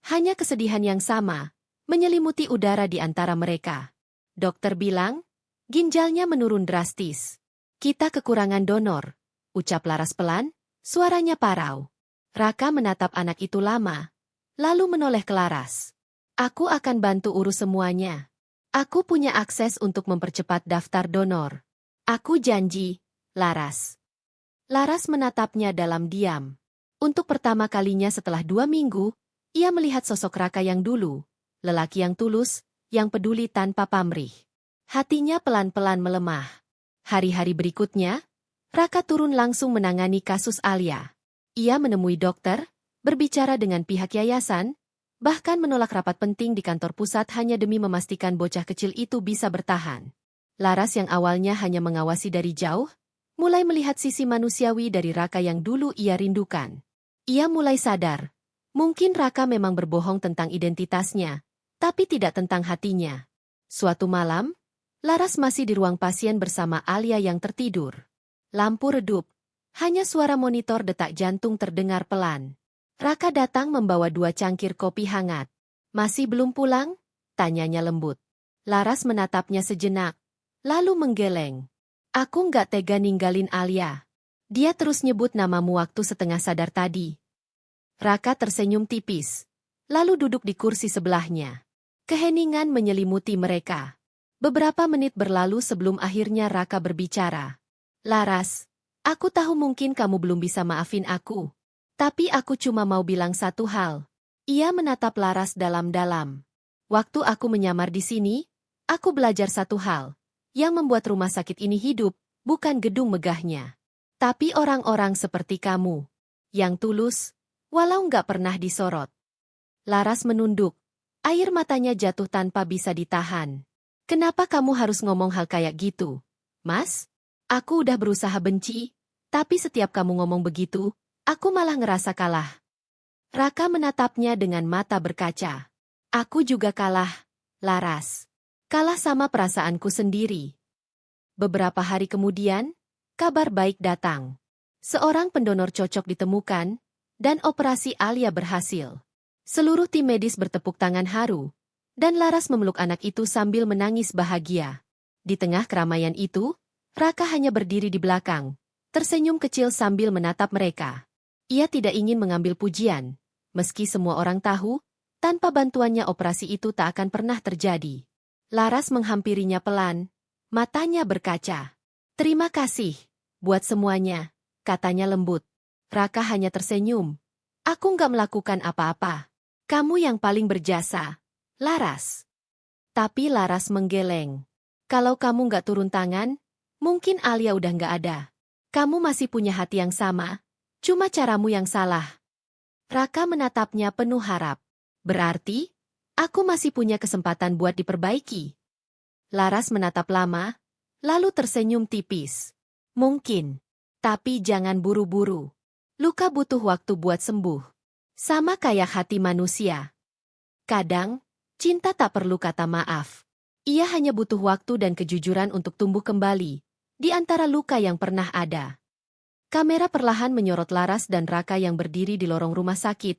hanya kesedihan yang sama, menyelimuti udara di antara mereka. Dokter bilang, ginjalnya menurun drastis. Kita kekurangan donor, ucap Laras pelan, suaranya parau. Raka menatap anak itu lama, lalu menoleh ke Laras. Aku akan bantu urus semuanya. Aku punya akses untuk mempercepat daftar donor. Aku janji, Laras. Laras menatapnya dalam diam. Untuk pertama kalinya setelah 2 minggu, ia melihat sosok Raka yang dulu, lelaki yang tulus, yang peduli tanpa pamrih. Hatinya pelan-pelan melemah. Hari-hari berikutnya, Raka turun langsung menangani kasus Alia. Ia menemui dokter, berbicara dengan pihak yayasan, bahkan menolak rapat penting di kantor pusat hanya demi memastikan bocah kecil itu bisa bertahan. Laras yang awalnya hanya mengawasi dari jauh, mulai melihat sisi manusiawi dari Raka yang dulu ia rindukan. Ia mulai sadar, mungkin Raka memang berbohong tentang identitasnya, tapi tidak tentang hatinya. Suatu malam, Laras masih di ruang pasien bersama Alia yang tertidur. Lampu redup, hanya suara monitor detak jantung terdengar pelan. Raka datang membawa 2 cangkir kopi hangat. Masih belum pulang? Tanyanya lembut. Laras menatapnya sejenak, lalu menggeleng. Aku nggak tega ninggalin Alia. Dia terus nyebut namamu waktu setengah sadar tadi. Raka tersenyum tipis, lalu duduk di kursi sebelahnya. Keheningan menyelimuti mereka. Beberapa menit berlalu sebelum akhirnya Raka berbicara. Laras, aku tahu mungkin kamu belum bisa maafin aku. Tapi aku cuma mau bilang satu hal. Ia menatap Laras dalam-dalam. Waktu aku menyamar di sini, aku belajar satu hal. Yang membuat rumah sakit ini hidup, bukan gedung megahnya. Tapi orang-orang seperti kamu. Yang tulus, walau nggak pernah disorot. Laras menunduk. Air matanya jatuh tanpa bisa ditahan. Kenapa kamu harus ngomong hal kayak gitu? Mas? Aku udah berusaha benci, tapi setiap kamu ngomong begitu, aku malah ngerasa kalah. Raka menatapnya dengan mata berkaca. Aku juga kalah, Laras. Kalah sama perasaanku sendiri. Beberapa hari kemudian, kabar baik datang. Seorang pendonor cocok ditemukan, dan operasi Alia berhasil. Seluruh tim medis bertepuk tangan haru, dan Laras memeluk anak itu sambil menangis bahagia. Di tengah keramaian itu, Raka hanya berdiri di belakang, tersenyum kecil sambil menatap mereka. Ia tidak ingin mengambil pujian, meski semua orang tahu, tanpa bantuannya operasi itu tak akan pernah terjadi. Laras menghampirinya pelan, matanya berkaca. Terima kasih, buat semuanya, katanya lembut. Raka hanya tersenyum. Aku nggak melakukan apa-apa. Kamu yang paling berjasa, Laras. Tapi Laras menggeleng. Kalau kamu nggak turun tangan, mungkin Alia udah nggak ada. Kamu masih punya hati yang sama, cuma caramu yang salah. Raka menatapnya penuh harap. Berarti, aku masih punya kesempatan buat diperbaiki. Laras menatap lama, lalu tersenyum tipis. Mungkin. Tapi jangan buru-buru. Luka butuh waktu buat sembuh. Sama kayak hati manusia. Kadang, cinta tak perlu kata maaf. Ia hanya butuh waktu dan kejujuran untuk tumbuh kembali, di antara luka yang pernah ada. Kamera perlahan menyorot Laras dan Raka yang berdiri di lorong rumah sakit,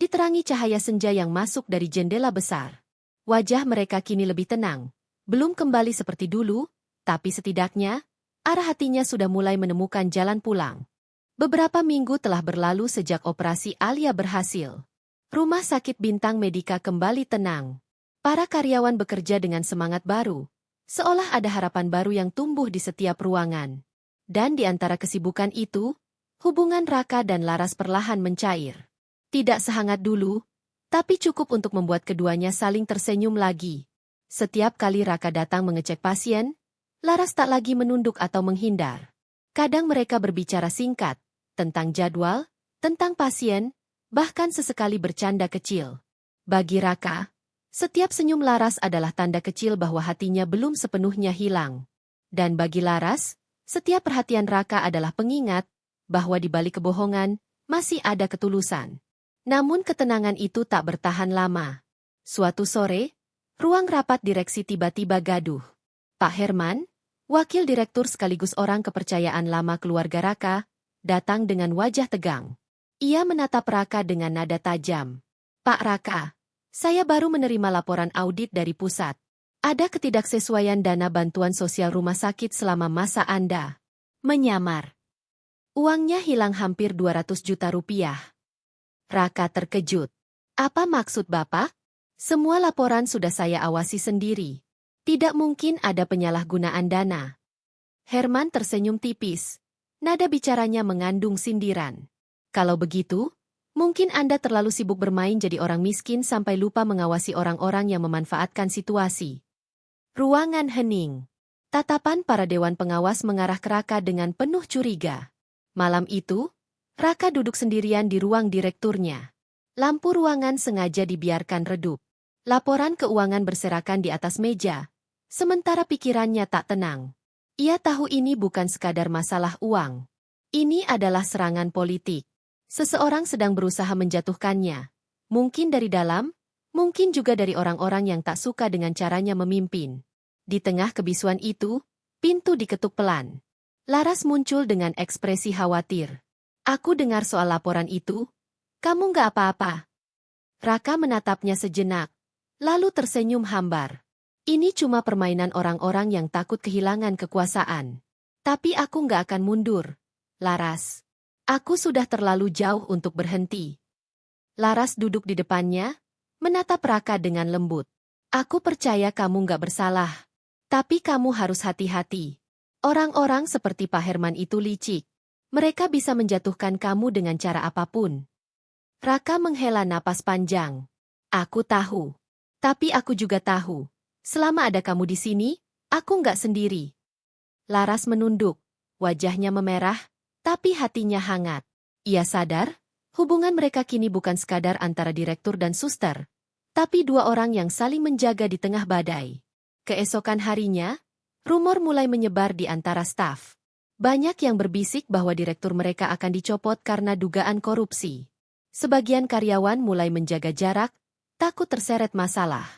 diterangi cahaya senja yang masuk dari jendela besar. Wajah mereka kini lebih tenang, belum kembali seperti dulu, tapi setidaknya, arah hatinya sudah mulai menemukan jalan pulang. Beberapa minggu telah berlalu sejak operasi Alia berhasil. Rumah sakit Bintang Medika kembali tenang. Para karyawan bekerja dengan semangat baru, seolah ada harapan baru yang tumbuh di setiap ruangan. Dan di antara kesibukan itu, hubungan Raka dan Laras perlahan mencair. Tidak sehangat dulu, tapi cukup untuk membuat keduanya saling tersenyum lagi. Setiap kali Raka datang mengecek pasien, Laras tak lagi menunduk atau menghindar. Kadang mereka berbicara singkat, tentang jadwal, tentang pasien, bahkan sesekali bercanda kecil. Bagi Raka, setiap senyum Laras adalah tanda kecil bahwa hatinya belum sepenuhnya hilang. Dan bagi Laras, setiap perhatian Raka adalah pengingat bahwa di balik kebohongan masih ada ketulusan. Namun ketenangan itu tak bertahan lama. Suatu sore, ruang rapat direksi tiba-tiba gaduh. Pak Herman, wakil direktur sekaligus orang kepercayaan lama keluarga Raka, datang dengan wajah tegang. Ia menatap Raka dengan nada tajam. Pak Raka, saya baru menerima laporan audit dari pusat. Ada ketidaksesuaian dana bantuan sosial rumah sakit selama masa Anda menyamar. Uangnya hilang hampir 200 juta rupiah. Raka terkejut. Apa maksud Bapak? Semua laporan sudah saya awasi sendiri. Tidak mungkin ada penyalahgunaan dana. Herman tersenyum tipis. Nada bicaranya mengandung sindiran. Kalau begitu, mungkin Anda terlalu sibuk bermain jadi orang miskin sampai lupa mengawasi orang-orang yang memanfaatkan situasi. Ruangan hening. Tatapan para dewan pengawas mengarah ke Raka dengan penuh curiga. Malam itu, Raka duduk sendirian di ruang direkturnya. Lampu ruangan sengaja dibiarkan redup. Laporan keuangan berserakan di atas meja, sementara pikirannya tak tenang. Ia tahu ini bukan sekadar masalah uang. Ini adalah serangan politik. Seseorang sedang berusaha menjatuhkannya. Mungkin dari dalam, mungkin juga dari orang-orang yang tak suka dengan caranya memimpin. Di tengah kebisuan itu, pintu diketuk pelan. Laras muncul dengan ekspresi khawatir. Aku dengar soal laporan itu. Kamu nggak apa-apa? Raka menatapnya sejenak, lalu tersenyum hambar. Ini cuma permainan orang-orang yang takut kehilangan kekuasaan. Tapi aku nggak akan mundur, Laras. Aku sudah terlalu jauh untuk berhenti. Laras duduk di depannya, menatap Raka dengan lembut. Aku percaya kamu nggak bersalah. Tapi kamu harus hati-hati. Orang-orang seperti Pak Herman itu licik. Mereka bisa menjatuhkan kamu dengan cara apapun. Raka menghela napas panjang. Aku tahu. Tapi aku juga tahu. Selama ada kamu di sini, aku nggak sendiri. Laras menunduk. Wajahnya memerah, tapi hatinya hangat. Ia sadar, hubungan mereka kini bukan sekadar antara direktur dan suster, tapi dua orang yang saling menjaga di tengah badai. Keesokan harinya, rumor mulai menyebar di antara staf. Banyak yang berbisik bahwa direktur mereka akan dicopot karena dugaan korupsi. Sebagian karyawan mulai menjaga jarak, takut terseret masalah.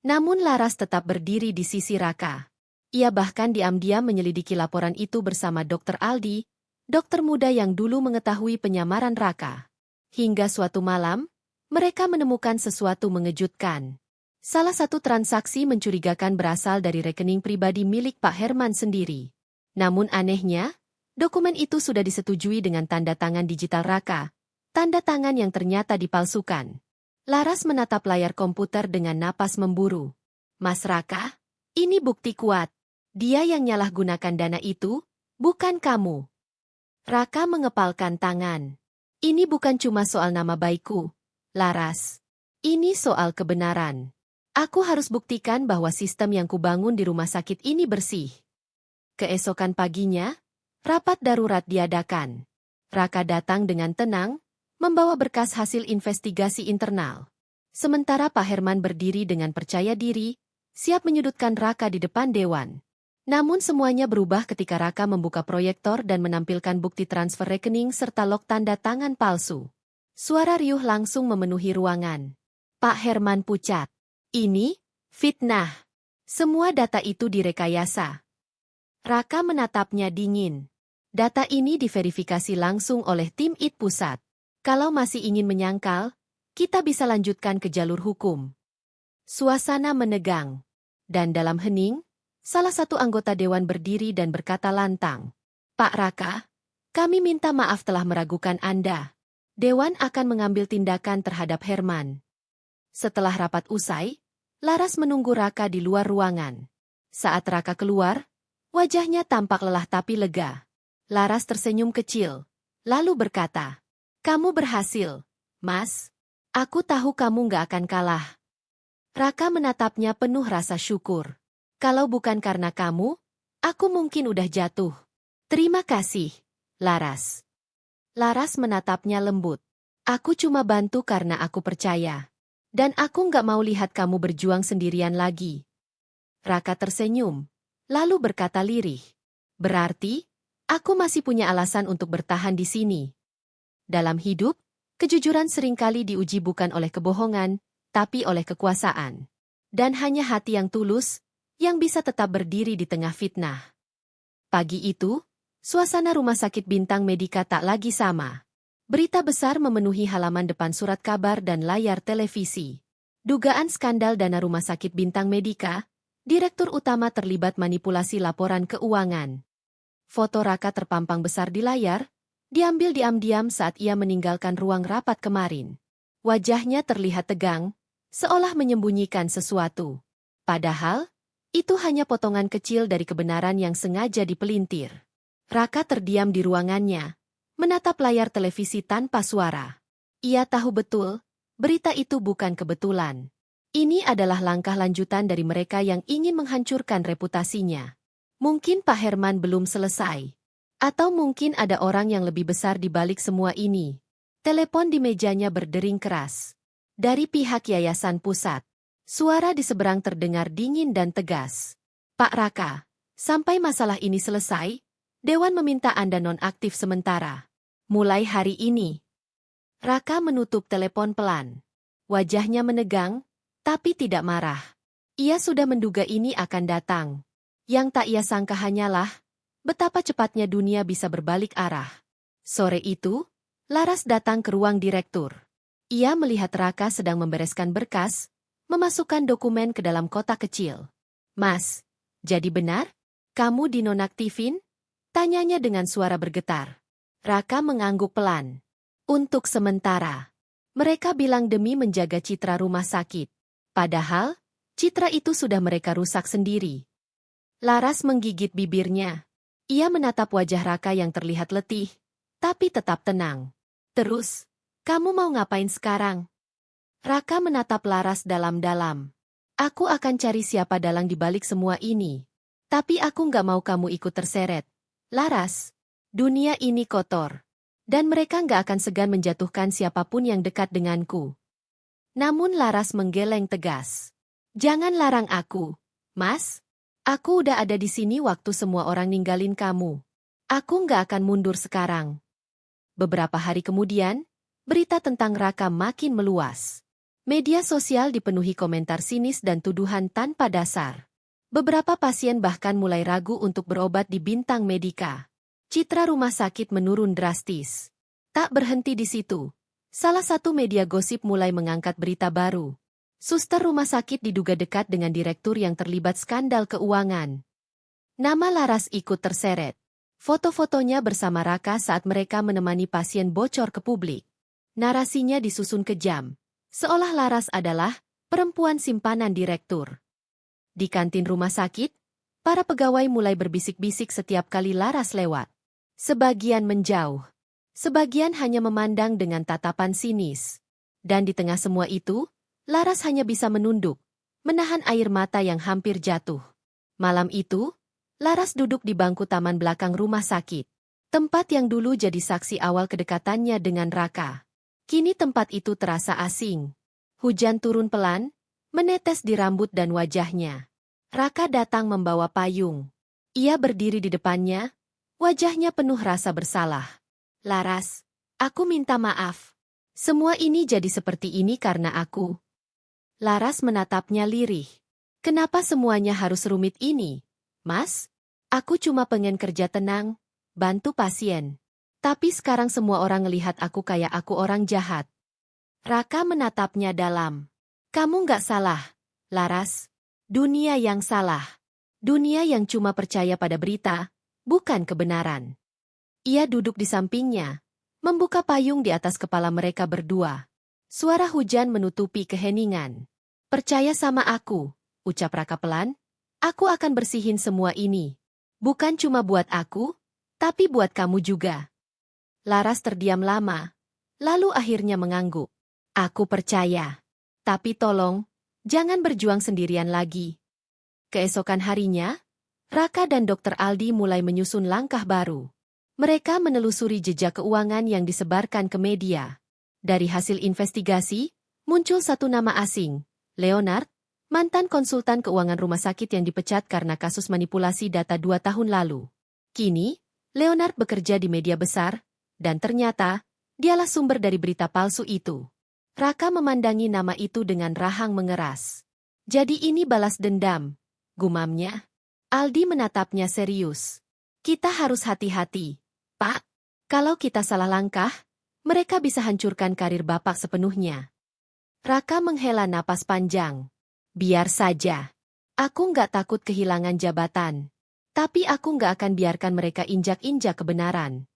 Namun Laras tetap berdiri di sisi Raka. Ia bahkan diam-diam menyelidiki laporan itu bersama Dr. Aldi, dokter muda yang dulu mengetahui penyamaran Raka. Hingga suatu malam, mereka menemukan sesuatu mengejutkan. Salah satu transaksi mencurigakan berasal dari rekening pribadi milik Pak Herman sendiri. Namun anehnya, dokumen itu sudah disetujui dengan tanda tangan digital Raka, tanda tangan yang ternyata dipalsukan. Laras menatap layar komputer dengan napas memburu. Mas Raka, ini bukti kuat. Dia yang nyalahgunakan dana itu, bukan kamu. Raka mengepalkan tangan. Ini bukan cuma soal nama baikku, Laras. Ini soal kebenaran. Aku harus buktikan bahwa sistem yang kubangun di rumah sakit ini bersih. Keesokan paginya, rapat darurat diadakan. Raka datang dengan tenang, membawa berkas hasil investigasi internal. Sementara Pak Herman berdiri dengan percaya diri, siap menyudutkan Raka di depan dewan. Namun semuanya berubah ketika Raka membuka proyektor dan menampilkan bukti transfer rekening serta log tanda tangan palsu. Suara riuh langsung memenuhi ruangan. Pak Herman pucat. Ini fitnah. Semua data itu direkayasa. Raka menatapnya dingin. Data ini diverifikasi langsung oleh tim IT pusat. Kalau masih ingin menyangkal, kita bisa lanjutkan ke jalur hukum. Suasana menegang. Dan dalam hening, salah satu anggota dewan berdiri dan berkata lantang. Pak Raka, kami minta maaf telah meragukan Anda. Dewan akan mengambil tindakan terhadap Herman. Setelah rapat usai, Laras menunggu Raka di luar ruangan. Saat Raka keluar, wajahnya tampak lelah tapi lega. Laras tersenyum kecil, lalu berkata, "Kamu berhasil, Mas. Aku tahu kamu gak akan kalah." Raka menatapnya penuh rasa syukur. "Kalau bukan karena kamu, aku mungkin udah jatuh." "Terima kasih, Laras." Laras menatapnya lembut. "Aku cuma bantu karena aku percaya. Dan aku nggak mau lihat kamu berjuang sendirian lagi." Raka tersenyum, lalu berkata lirih. "Berarti, aku masih punya alasan untuk bertahan di sini." Dalam hidup, kejujuran seringkali diuji bukan oleh kebohongan, tapi oleh kekuasaan. Dan hanya hati yang tulus, yang bisa tetap berdiri di tengah fitnah. Pagi itu, suasana rumah sakit Bintang Medika tak lagi sama. Berita besar memenuhi halaman depan surat kabar dan layar televisi. Dugaan skandal dana rumah sakit Bintang Medika, direktur utama terlibat manipulasi laporan keuangan. Foto Raka terpampang besar di layar, diambil diam-diam saat ia meninggalkan ruang rapat kemarin. Wajahnya terlihat tegang, seolah menyembunyikan sesuatu. Padahal, itu hanya potongan kecil dari kebenaran yang sengaja dipelintir. Raka terdiam di ruangannya, menatap layar televisi tanpa suara. Ia tahu betul, berita itu bukan kebetulan. Ini adalah langkah lanjutan dari mereka yang ingin menghancurkan reputasinya. Mungkin Pak Herman belum selesai. Atau mungkin ada orang yang lebih besar di balik semua ini. Telepon di mejanya berdering keras. Dari pihak Yayasan Pusat. Suara di seberang terdengar dingin dan tegas. "Pak Raka, sampai masalah ini selesai, Dewan meminta Anda nonaktif sementara. Mulai hari ini." Raka menutup telepon pelan. Wajahnya menegang, tapi tidak marah. Ia sudah menduga ini akan datang. Yang tak ia sangka hanyalah, betapa cepatnya dunia bisa berbalik arah. Sore itu, Laras datang ke ruang direktur. Ia melihat Raka sedang membereskan berkas, memasukkan dokumen ke dalam kotak kecil. "Mas, jadi benar? Kamu dinonaktifin?" Tanyanya dengan suara bergetar. Raka mengangguk pelan. "Untuk sementara. Mereka bilang demi menjaga citra rumah sakit. Padahal, citra itu sudah mereka rusak sendiri." Laras menggigit bibirnya. Ia menatap wajah Raka yang terlihat letih, tapi tetap tenang. "Terus, kamu mau ngapain sekarang?" Raka menatap Laras dalam-dalam. "Aku akan cari siapa dalang di balik semua ini. Tapi aku nggak mau kamu ikut terseret. Laras, dunia ini kotor. Dan mereka nggak akan segan menjatuhkan siapapun yang dekat denganku." Namun Laras menggeleng tegas. "Jangan larang aku, Mas. Aku udah ada di sini waktu semua orang ninggalin kamu. Aku nggak akan mundur sekarang." Beberapa hari kemudian, berita tentang Raka makin meluas. Media sosial dipenuhi komentar sinis dan tuduhan tanpa dasar. Beberapa pasien bahkan mulai ragu untuk berobat di Bintang Medika. Citra rumah sakit menurun drastis. Tak berhenti di situ. Salah satu media gosip mulai mengangkat berita baru. Suster rumah sakit diduga dekat dengan direktur yang terlibat skandal keuangan. Nama Laras ikut terseret. Foto-fotonya bersama Raka saat mereka menemani pasien bocor ke publik. Narasinya disusun kejam, seolah Laras adalah perempuan simpanan direktur. Di kantin rumah sakit, para pegawai mulai berbisik-bisik setiap kali Laras lewat. Sebagian menjauh. Sebagian hanya memandang dengan tatapan sinis. Dan di tengah semua itu, Laras hanya bisa menunduk, menahan air mata yang hampir jatuh. Malam itu, Laras duduk di bangku taman belakang rumah sakit. Tempat yang dulu jadi saksi awal kedekatannya dengan Raka. Kini tempat itu terasa asing. Hujan turun pelan, menetes di rambut dan wajahnya. Raka datang membawa payung. Ia berdiri di depannya, wajahnya penuh rasa bersalah. Laras, aku minta maaf. Semua ini jadi seperti ini karena aku. Laras menatapnya lirih. Kenapa semuanya harus rumit ini, Mas? Aku cuma pengen kerja tenang, bantu pasien. Tapi sekarang semua orang ngelihat aku kayak aku orang jahat. Raka menatapnya dalam. Kamu nggak salah, Laras. Dunia yang salah. Dunia yang cuma percaya pada berita, bukan kebenaran. Ia duduk di sampingnya, membuka payung di atas kepala mereka berdua. Suara hujan menutupi keheningan. Percaya sama aku, ucap Raka pelan. Aku akan bersihin semua ini. Bukan cuma buat aku, tapi buat kamu juga. Laras terdiam lama, lalu akhirnya mengangguk. Aku percaya. Tapi tolong, jangan berjuang sendirian lagi. Keesokan harinya, Raka dan Dr. Aldi mulai menyusun langkah baru. Mereka menelusuri jejak keuangan yang disebarkan ke media. Dari hasil investigasi, muncul satu nama asing, Leonard, mantan konsultan keuangan rumah sakit yang dipecat karena kasus manipulasi data 2 tahun lalu. Kini, Leonard bekerja di media besar, dan ternyata, dialah sumber dari berita palsu itu. Raka memandangi nama itu dengan rahang mengeras. Jadi ini balas dendam, gumamnya. Aldi menatapnya serius. Kita harus hati-hati, Pak. Kalau kita salah langkah, mereka bisa hancurkan karir Bapak sepenuhnya. Raka menghela napas panjang. Biar saja. Aku nggak takut kehilangan jabatan. Tapi aku nggak akan biarkan mereka injak-injak kebenaran.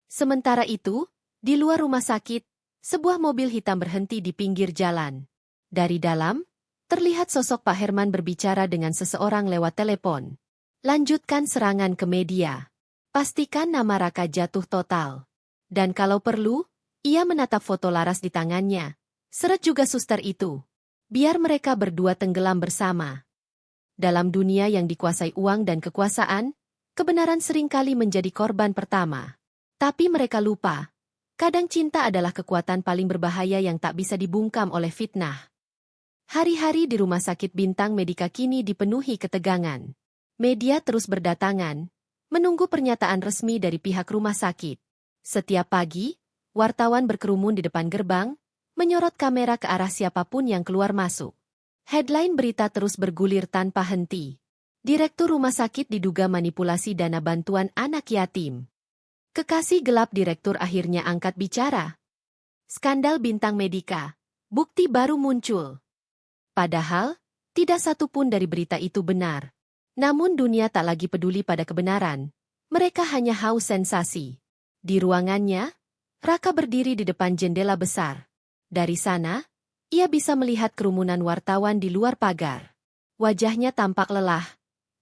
Sementara itu, di luar rumah sakit, sebuah mobil hitam berhenti di pinggir jalan. Dari dalam, terlihat sosok Pak Herman berbicara dengan seseorang lewat telepon. Lanjutkan serangan ke media. Pastikan nama Raka jatuh total. Dan kalau perlu, ia menatap foto Laras di tangannya. Seret juga suster itu. Biar mereka berdua tenggelam bersama. Dalam dunia yang dikuasai uang dan kekuasaan, kebenaran seringkali menjadi korban pertama. Tapi mereka lupa, kadang cinta adalah kekuatan paling berbahaya yang tak bisa dibungkam oleh fitnah. Hari-hari di rumah sakit Bintang Medika kini dipenuhi ketegangan. Media terus berdatangan, menunggu pernyataan resmi dari pihak rumah sakit. Setiap pagi, wartawan berkerumun di depan gerbang, menyorot kamera ke arah siapapun yang keluar masuk. Headline berita terus bergulir tanpa henti. Direktur rumah sakit diduga manipulasi dana bantuan anak yatim. Kekasih gelap direktur akhirnya angkat bicara. Skandal Bintang Medika. Bukti baru muncul. Padahal, tidak satu pun dari berita itu benar. Namun dunia tak lagi peduli pada kebenaran. Mereka hanya haus sensasi. Di ruangannya, Raka berdiri di depan jendela besar. Dari sana, ia bisa melihat kerumunan wartawan di luar pagar. Wajahnya tampak lelah,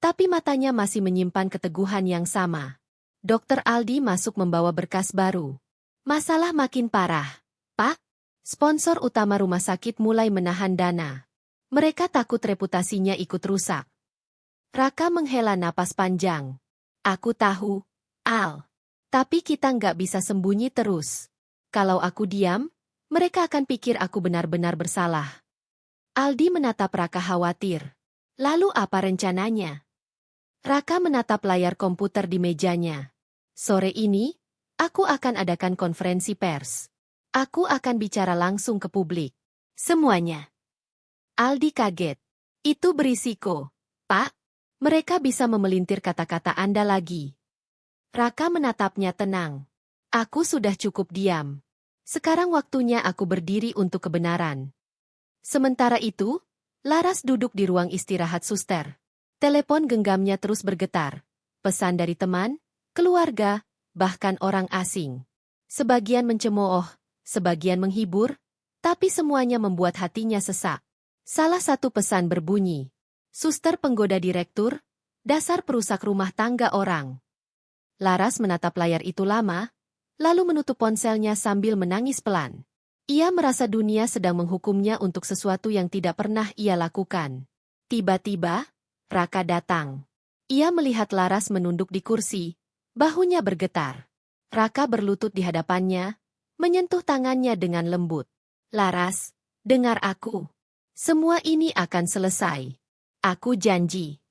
tapi matanya masih menyimpan keteguhan yang sama. Dr. Aldi masuk membawa berkas baru. Masalah makin parah. Pak, sponsor utama rumah sakit mulai menahan dana. Mereka takut reputasinya ikut rusak. Raka menghela napas panjang. Aku tahu, Al. Tapi kita nggak bisa sembunyi terus. Kalau aku diam, mereka akan pikir aku benar-benar bersalah. Aldi menatap Raka khawatir. Lalu apa rencananya? Raka menatap layar komputer di mejanya. Sore ini, aku akan adakan konferensi pers. Aku akan bicara langsung ke publik. Semuanya. Aldi kaget. Itu berisiko, Pak. Mereka bisa memelintir kata-kata Anda lagi. Raka menatapnya tenang. Aku sudah cukup diam. Sekarang waktunya aku berdiri untuk kebenaran. Sementara itu, Laras duduk di ruang istirahat suster. Telepon genggamnya terus bergetar. Pesan dari teman, keluarga, bahkan orang asing. Sebagian mencemooh, sebagian menghibur, tapi semuanya membuat hatinya sesak. Salah satu pesan berbunyi, "Suster penggoda direktur, dasar perusak rumah tangga orang." Laras menatap layar itu lama, lalu menutup ponselnya sambil menangis pelan. Ia merasa dunia sedang menghukumnya untuk sesuatu yang tidak pernah ia lakukan. Tiba-tiba, Raka datang. Ia melihat Laras menunduk di kursi, bahunya bergetar. Raka berlutut di hadapannya, menyentuh tangannya dengan lembut. Laras, dengar aku. Semua ini akan selesai. Aku janji.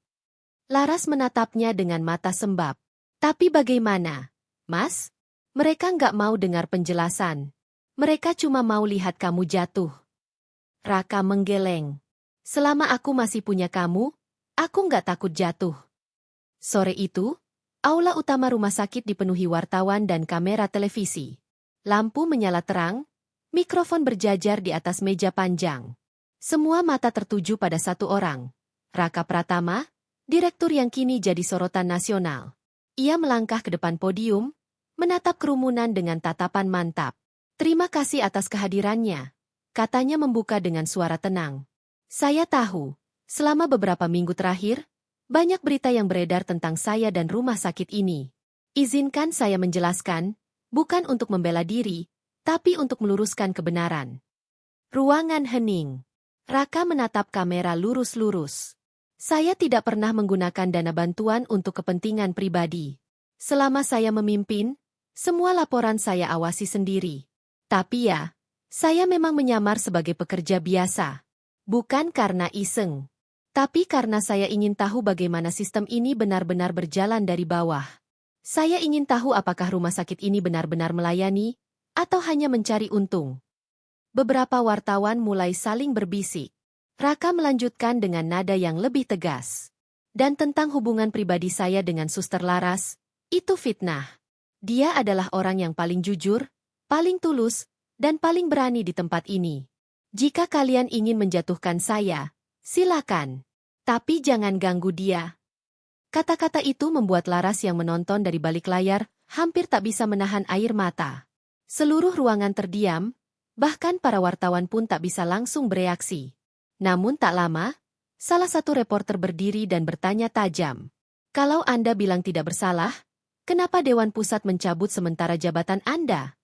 Laras menatapnya dengan mata sembab. Tapi bagaimana, Mas? Mereka nggak mau dengar penjelasan. Mereka cuma mau lihat kamu jatuh. Raka menggeleng. Selama aku masih punya kamu, aku nggak takut jatuh. Sore itu, aula utama rumah sakit dipenuhi wartawan dan kamera televisi. Lampu menyala terang, mikrofon berjajar di atas meja panjang. Semua mata tertuju pada satu orang. Raka Pratama, direktur yang kini jadi sorotan nasional. Ia melangkah ke depan podium, menatap kerumunan dengan tatapan mantap. Terima kasih atas kehadirannya, katanya membuka dengan suara tenang. Saya tahu, selama beberapa minggu terakhir, banyak berita yang beredar tentang saya dan rumah sakit ini. Izinkan saya menjelaskan, bukan untuk membela diri, tapi untuk meluruskan kebenaran. Ruangan hening. Raka menatap kamera lurus-lurus. Saya tidak pernah menggunakan dana bantuan untuk kepentingan pribadi. Selama saya memimpin, semua laporan saya awasi sendiri. Tapi ya, saya memang menyamar sebagai pekerja biasa. Bukan karena iseng. Tapi karena saya ingin tahu bagaimana sistem ini benar-benar berjalan dari bawah. Saya ingin tahu apakah rumah sakit ini benar-benar melayani, atau hanya mencari untung. Beberapa wartawan mulai saling berbisik. Raka melanjutkan dengan nada yang lebih tegas. Dan tentang hubungan pribadi saya dengan Suster Laras, itu fitnah. Dia adalah orang yang paling jujur, paling tulus, dan paling berani di tempat ini. Jika kalian ingin menjatuhkan saya, silakan. Tapi jangan ganggu dia. Kata-kata itu membuat Laras yang menonton dari balik layar hampir tak bisa menahan air mata. Seluruh ruangan terdiam, bahkan para wartawan pun tak bisa langsung bereaksi. Namun tak lama, salah satu reporter berdiri dan bertanya tajam. Kalau Anda bilang tidak bersalah, kenapa Dewan Pusat mencabut sementara jabatan Anda?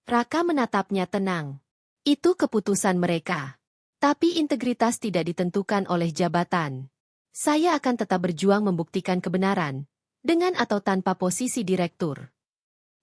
Raka menatapnya tenang. Itu keputusan mereka. Tapi integritas tidak ditentukan oleh jabatan. Saya akan tetap berjuang membuktikan kebenaran, dengan atau tanpa posisi direktur.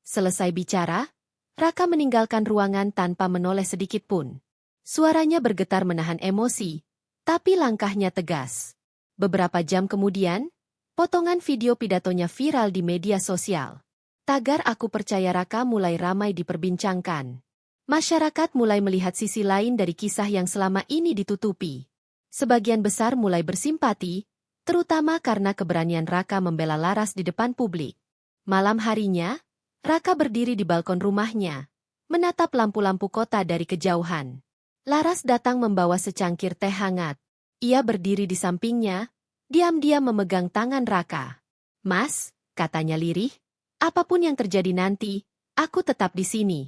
Selesai bicara, Raka meninggalkan ruangan tanpa menoleh sedikit pun. Suaranya bergetar menahan emosi, tapi langkahnya tegas. Beberapa jam kemudian, potongan video pidatonya viral di media sosial. Tagar "Aku Percaya Raka" mulai ramai diperbincangkan. Masyarakat mulai melihat sisi lain dari kisah yang selama ini ditutupi. Sebagian besar mulai bersimpati, terutama karena keberanian Raka membela Laras di depan publik. Malam harinya, Raka berdiri di balkon rumahnya, menatap lampu-lampu kota dari kejauhan. Laras datang membawa secangkir teh hangat. Ia berdiri di sampingnya, diam-diam memegang tangan Raka. "Mas," katanya lirih, "apapun yang terjadi nanti, aku tetap di sini."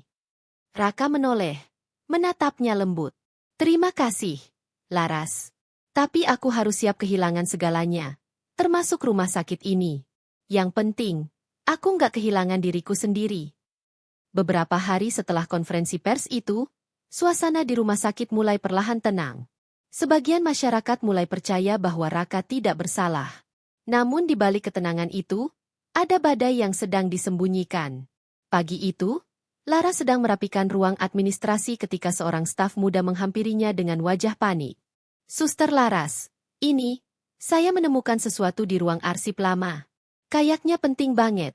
Raka menoleh, menatapnya lembut. "Terima kasih, Laras. Tapi aku harus siap kehilangan segalanya, termasuk rumah sakit ini. Yang penting, aku nggak kehilangan diriku sendiri." Beberapa hari setelah konferensi pers itu, suasana di rumah sakit mulai perlahan tenang. Sebagian masyarakat mulai percaya bahwa Raka tidak bersalah. Namun di balik ketenangan itu, ada badai yang sedang disembunyikan. Pagi itu, Lara sedang merapikan ruang administrasi ketika seorang staf muda menghampirinya dengan wajah panik. "Suster Laras, ini, saya menemukan sesuatu di ruang arsip lama. Kayaknya penting banget,"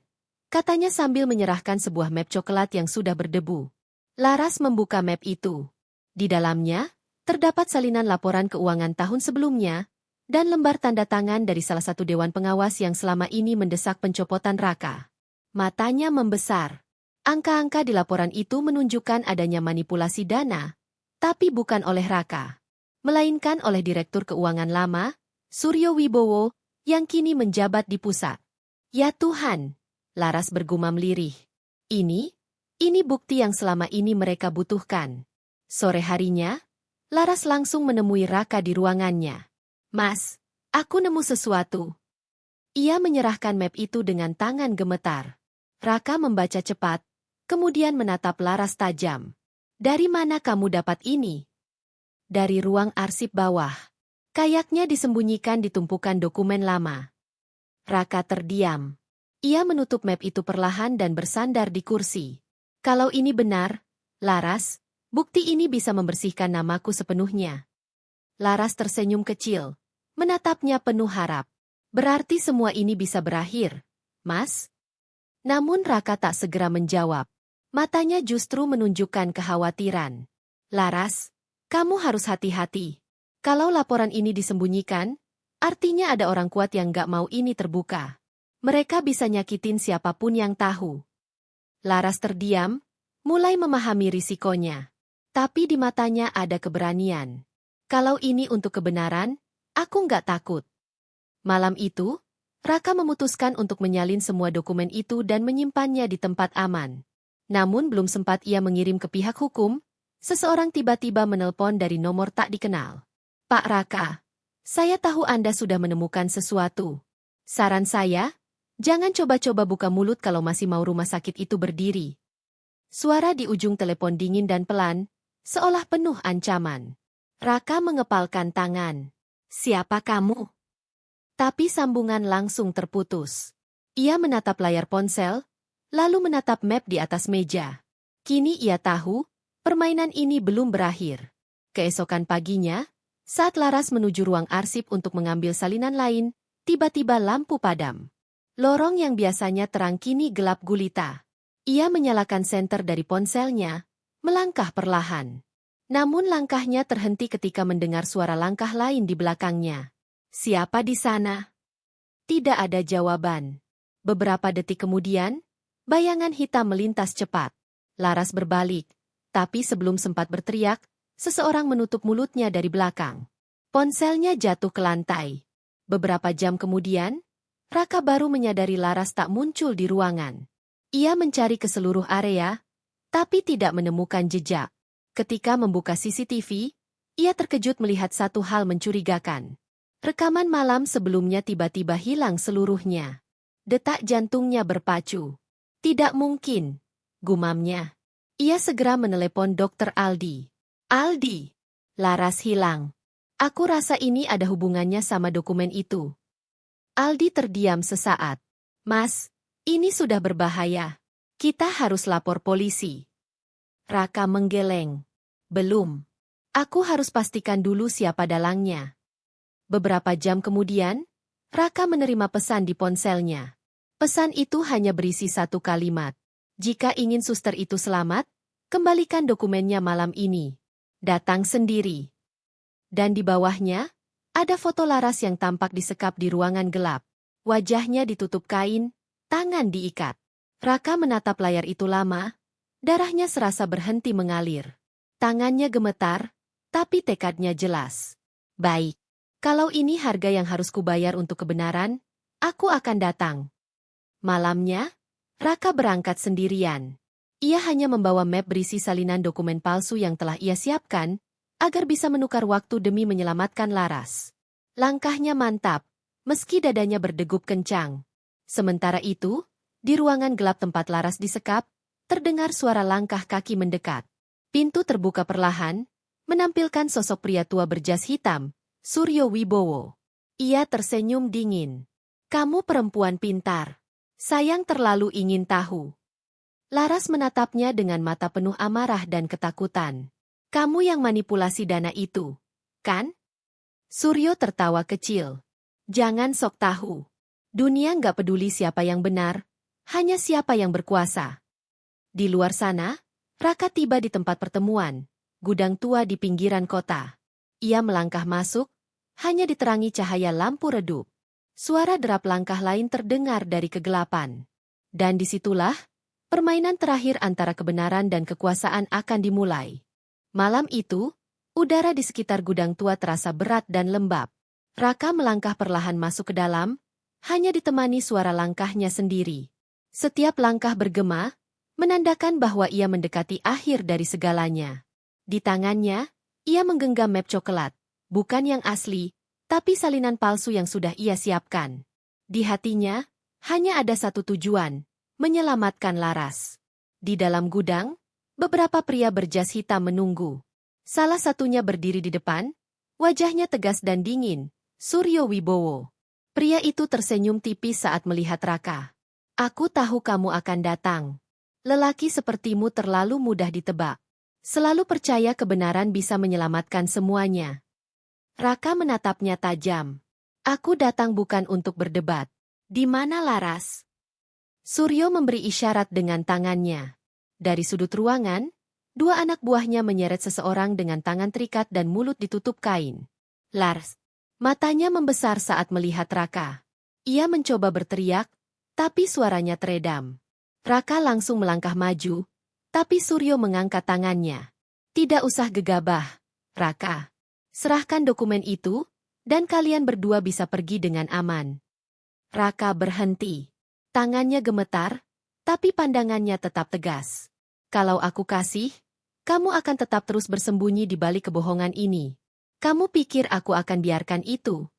katanya sambil menyerahkan sebuah map coklat yang sudah berdebu. Laras membuka map itu. Di dalamnya, terdapat salinan laporan keuangan tahun sebelumnya, dan lembar tanda tangan dari salah satu dewan pengawas yang selama ini mendesak pencopotan Raka. Matanya membesar. Angka-angka di laporan itu menunjukkan adanya manipulasi dana, tapi bukan oleh Raka, melainkan oleh Direktur Keuangan lama, Suryo Wibowo, yang kini menjabat di pusat. "Ya Tuhan," Laras bergumam lirih. Ini bukti yang selama ini mereka butuhkan." Sore harinya, Laras langsung menemui Raka di ruangannya. "Mas, aku nemu sesuatu." Ia menyerahkan map itu dengan tangan gemetar. Raka membaca cepat, kemudian menatap Laras tajam. Dari mana kamu dapat ini? Dari ruang arsip bawah. Kayaknya disembunyikan di tumpukan dokumen lama. Raka terdiam. Ia menutup map itu perlahan dan bersandar di kursi. Kalau ini benar, Laras, bukti ini bisa membersihkan namaku sepenuhnya. Laras tersenyum kecil, menatapnya penuh harap. Berarti semua ini bisa berakhir, Mas? Namun Raka tak segera menjawab. Matanya justru menunjukkan kekhawatiran. Laras, kamu harus hati-hati. Kalau laporan ini disembunyikan, artinya ada orang kuat yang gak mau ini terbuka. Mereka bisa nyakitin siapapun yang tahu. Laras terdiam, mulai memahami risikonya. Tapi di matanya ada keberanian. Kalau ini untuk kebenaran, aku nggak takut. Malam itu, Raka memutuskan untuk menyalin semua dokumen itu dan menyimpannya di tempat aman. Namun belum sempat ia mengirim ke pihak hukum, seseorang tiba-tiba menelpon dari nomor tak dikenal. Pak Raka, saya tahu Anda sudah menemukan sesuatu. Saran saya, jangan coba-coba buka mulut kalau masih mau rumah sakit itu berdiri. Suara di ujung telepon dingin dan pelan, seolah penuh ancaman. Raka mengepalkan tangan. Siapa kamu? Tapi sambungan langsung terputus. Ia menatap layar ponsel, lalu menatap map di atas meja. Kini ia tahu, permainan ini belum berakhir. Keesokan paginya, saat Laras menuju ruang arsip untuk mengambil salinan lain, tiba-tiba lampu padam. Lorong yang biasanya terang kini gelap gulita. Ia menyalakan senter dari ponselnya, melangkah perlahan. Namun langkahnya terhenti ketika mendengar suara langkah lain di belakangnya. Siapa di sana? Tidak ada jawaban. Beberapa detik kemudian, bayangan hitam melintas cepat. Laras berbalik, tapi sebelum sempat berteriak, seseorang menutup mulutnya dari belakang. Ponselnya jatuh ke lantai. Beberapa jam kemudian, Raka baru menyadari Laras tak muncul di ruangan. Ia mencari ke seluruh area, tapi tidak menemukan jejak. Ketika membuka CCTV, ia terkejut melihat satu hal mencurigakan. Rekaman malam sebelumnya tiba-tiba hilang seluruhnya. Detak jantungnya berpacu. Tidak mungkin, gumamnya. Ia segera menelepon Dr. Aldi. Aldi, Laras hilang. Aku rasa ini ada hubungannya sama dokumen itu. Aldi terdiam sesaat. Mas, ini sudah berbahaya. Kita harus lapor polisi. Raka menggeleng. Belum. Aku harus pastikan dulu siapa dalangnya. Beberapa jam kemudian, Raka menerima pesan di ponselnya. Pesan itu hanya berisi satu kalimat. Jika ingin suster itu selamat, kembalikan dokumennya malam ini. Datang sendiri. Dan di bawahnya, ada foto Laras yang tampak disekap di ruangan gelap. Wajahnya ditutup kain, tangan diikat. Raka menatap layar itu lama, darahnya serasa berhenti mengalir. Tangannya gemetar, tapi tekadnya jelas. Baik, kalau ini harga yang harus kubayar untuk kebenaran, aku akan datang. Malamnya, Raka berangkat sendirian. Ia hanya membawa map berisi salinan dokumen palsu yang telah ia siapkan, agar bisa menukar waktu demi menyelamatkan Laras. Langkahnya mantap, meski dadanya berdegup kencang. Sementara itu, di ruangan gelap tempat Laras disekap, terdengar suara langkah kaki mendekat. Pintu terbuka perlahan, menampilkan sosok pria tua berjas hitam, Suryo Wibowo. Ia tersenyum dingin. Kamu perempuan pintar. Sayang terlalu ingin tahu. Laras menatapnya dengan mata penuh amarah dan ketakutan. Kamu yang manipulasi dana itu, kan? Suryo tertawa kecil. Jangan sok tahu. Dunia nggak peduli siapa yang benar, hanya siapa yang berkuasa. Di luar sana, Raka tiba di tempat pertemuan, gudang tua di pinggiran kota. Ia melangkah masuk, hanya diterangi cahaya lampu redup. Suara derap langkah lain terdengar dari kegelapan. Dan disitulah, permainan terakhir antara kebenaran dan kekuasaan akan dimulai. Malam itu, udara di sekitar gudang tua terasa berat dan lembab. Raka melangkah perlahan masuk ke dalam, hanya ditemani suara langkahnya sendiri. Setiap langkah bergema, menandakan bahwa ia mendekati akhir dari segalanya. Di tangannya, ia menggenggam map coklat, bukan yang asli, tapi salinan palsu yang sudah ia siapkan. Di hatinya, hanya ada satu tujuan, menyelamatkan Laras. Di dalam gudang, Beberapa pria berjas hitam menunggu. Salah satunya berdiri di depan, wajahnya tegas dan dingin, Suryo Wibowo. Pria itu tersenyum tipis saat melihat Raka. Aku tahu kamu akan datang. Lelaki sepertimu terlalu mudah ditebak. Selalu percaya kebenaran bisa menyelamatkan semuanya. Raka menatapnya tajam. Aku datang bukan untuk berdebat. Di mana Laras? Suryo memberi isyarat dengan tangannya. Dari sudut ruangan, dua anak buahnya menyeret seseorang dengan tangan terikat dan mulut ditutup kain. Lars. Matanya membesar saat melihat Raka. Ia mencoba berteriak, tapi suaranya teredam. Raka langsung melangkah maju, tapi Suryo mengangkat tangannya. Tidak usah gegabah, Raka. Serahkan dokumen itu, dan kalian berdua bisa pergi dengan aman. Raka berhenti. Tangannya gemetar, tapi pandangannya tetap tegas. Kalau aku kasih, kamu akan tetap terus bersembunyi di balik kebohongan ini. Kamu pikir aku akan biarkan itu?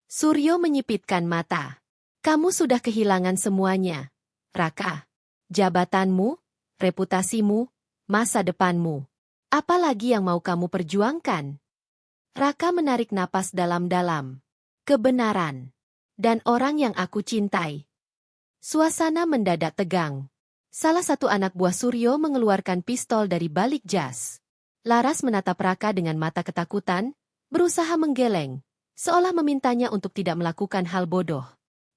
Suryo menyipitkan mata. Kamu sudah kehilangan semuanya, Raka. Jabatanmu, reputasimu, masa depanmu. Apalagi yang mau kamu perjuangkan? Raka menarik napas dalam-dalam. Kebenaran. Dan orang yang aku cintai. Suasana mendadak tegang. Salah satu anak buah Suryo mengeluarkan pistol dari balik jas. Laras menatap Raka dengan mata ketakutan, berusaha menggeleng, seolah memintanya untuk tidak melakukan hal bodoh.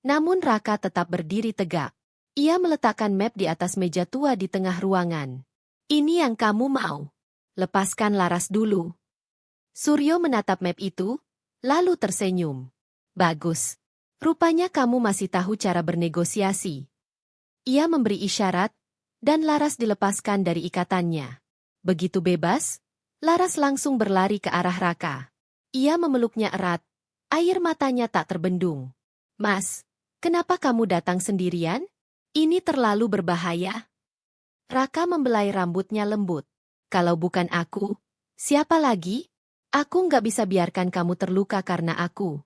Namun Raka tetap berdiri tegak. Ia meletakkan map di atas meja tua di tengah ruangan. Ini yang kamu mau. Lepaskan Laras dulu. Suryo menatap map itu, lalu tersenyum. Bagus. Rupanya kamu masih tahu cara bernegosiasi. Ia memberi isyarat, dan Laras dilepaskan dari ikatannya. Begitu bebas, Laras langsung berlari ke arah Raka. Ia memeluknya erat, air matanya tak terbendung. Mas, kenapa kamu datang sendirian? Ini terlalu berbahaya. Raka membelai rambutnya lembut. Kalau bukan aku, siapa lagi? Aku nggak bisa biarkan kamu terluka karena aku.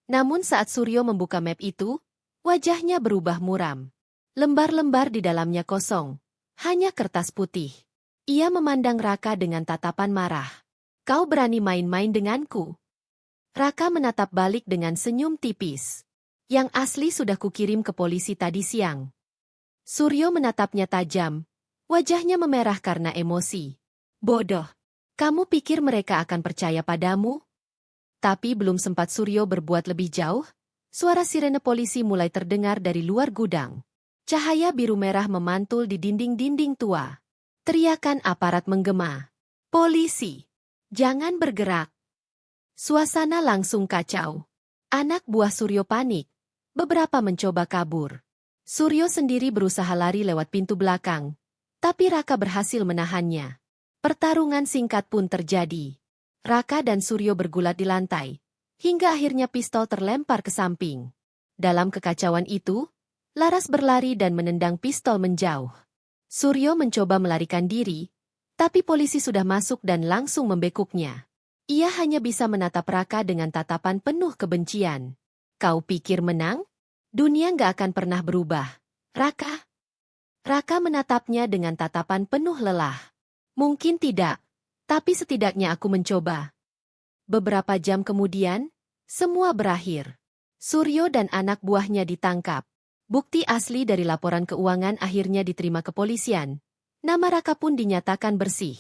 Namun saat Suryo membuka map itu, wajahnya berubah muram. Lembar-lembar di dalamnya kosong. Hanya kertas putih. Ia memandang Raka dengan tatapan marah. Kau berani main-main denganku? Raka menatap balik dengan senyum tipis. Yang asli sudah kukirim ke polisi tadi siang. Suryo menatapnya tajam. Wajahnya memerah karena emosi. Bodoh. Kamu pikir mereka akan percaya padamu? Tapi belum sempat Suryo berbuat lebih jauh, suara sirene polisi mulai terdengar dari luar gudang. Cahaya biru merah memantul di dinding-dinding tua. Teriakan aparat menggema. Polisi! Jangan bergerak! Suasana langsung kacau. Anak buah Suryo panik. Beberapa mencoba kabur. Suryo sendiri berusaha lari lewat pintu belakang. Tapi Raka berhasil menahannya. Pertarungan singkat pun terjadi. Raka dan Suryo bergulat di lantai, hingga akhirnya pistol terlempar ke samping. Dalam kekacauan itu, Laras berlari dan menendang pistol menjauh. Suryo mencoba melarikan diri, tapi polisi sudah masuk dan langsung membekuknya. Ia hanya bisa menatap Raka dengan tatapan penuh kebencian. Kau pikir menang? Dunia nggak akan pernah berubah. Raka? Raka menatapnya dengan tatapan penuh lelah. Mungkin tidak, tapi setidaknya aku mencoba. Beberapa jam kemudian, semua berakhir. Suryo dan anak buahnya ditangkap. Bukti asli dari laporan keuangan akhirnya diterima kepolisian. Nama Raka pun dinyatakan bersih.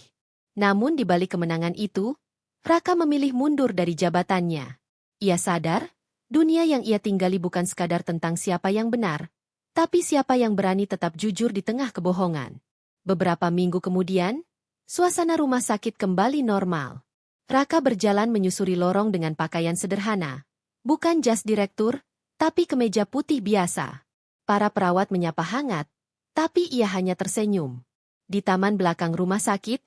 Namun di balik kemenangan itu, Raka memilih mundur dari jabatannya. Ia sadar, dunia yang ia tinggali bukan sekadar tentang siapa yang benar, tapi siapa yang berani tetap jujur di tengah kebohongan. Beberapa minggu kemudian, suasana rumah sakit kembali normal. Raka berjalan menyusuri lorong dengan pakaian sederhana. Bukan jas direktur, tapi kemeja putih biasa. Para perawat menyapa hangat, tapi ia hanya tersenyum. Di taman belakang rumah sakit,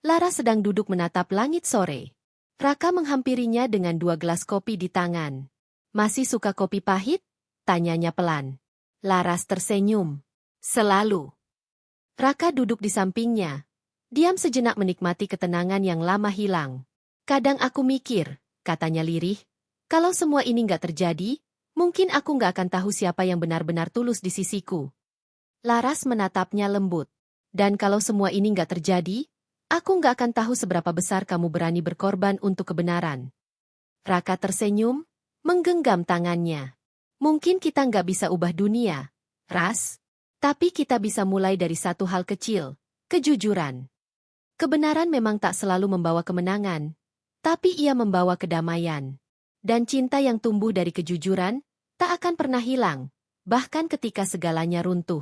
Lara sedang duduk menatap langit sore. Raka menghampirinya dengan 2 gelas kopi di tangan. Masih suka kopi pahit? Tanyanya pelan. Laras tersenyum. Selalu. Raka duduk di sampingnya. Diam sejenak menikmati ketenangan yang lama hilang. Kadang aku mikir, katanya lirih, kalau semua ini nggak terjadi, mungkin aku nggak akan tahu siapa yang benar-benar tulus di sisiku. Laras menatapnya lembut. Dan kalau semua ini nggak terjadi, aku nggak akan tahu seberapa besar kamu berani berkorban untuk kebenaran. Raka tersenyum, menggenggam tangannya. Mungkin kita nggak bisa ubah dunia, Ras. Tapi kita bisa mulai dari satu hal kecil, kejujuran. Kebenaran memang tak selalu membawa kemenangan, tapi ia membawa kedamaian. Dan cinta yang tumbuh dari kejujuran, tak akan pernah hilang, bahkan ketika segalanya runtuh.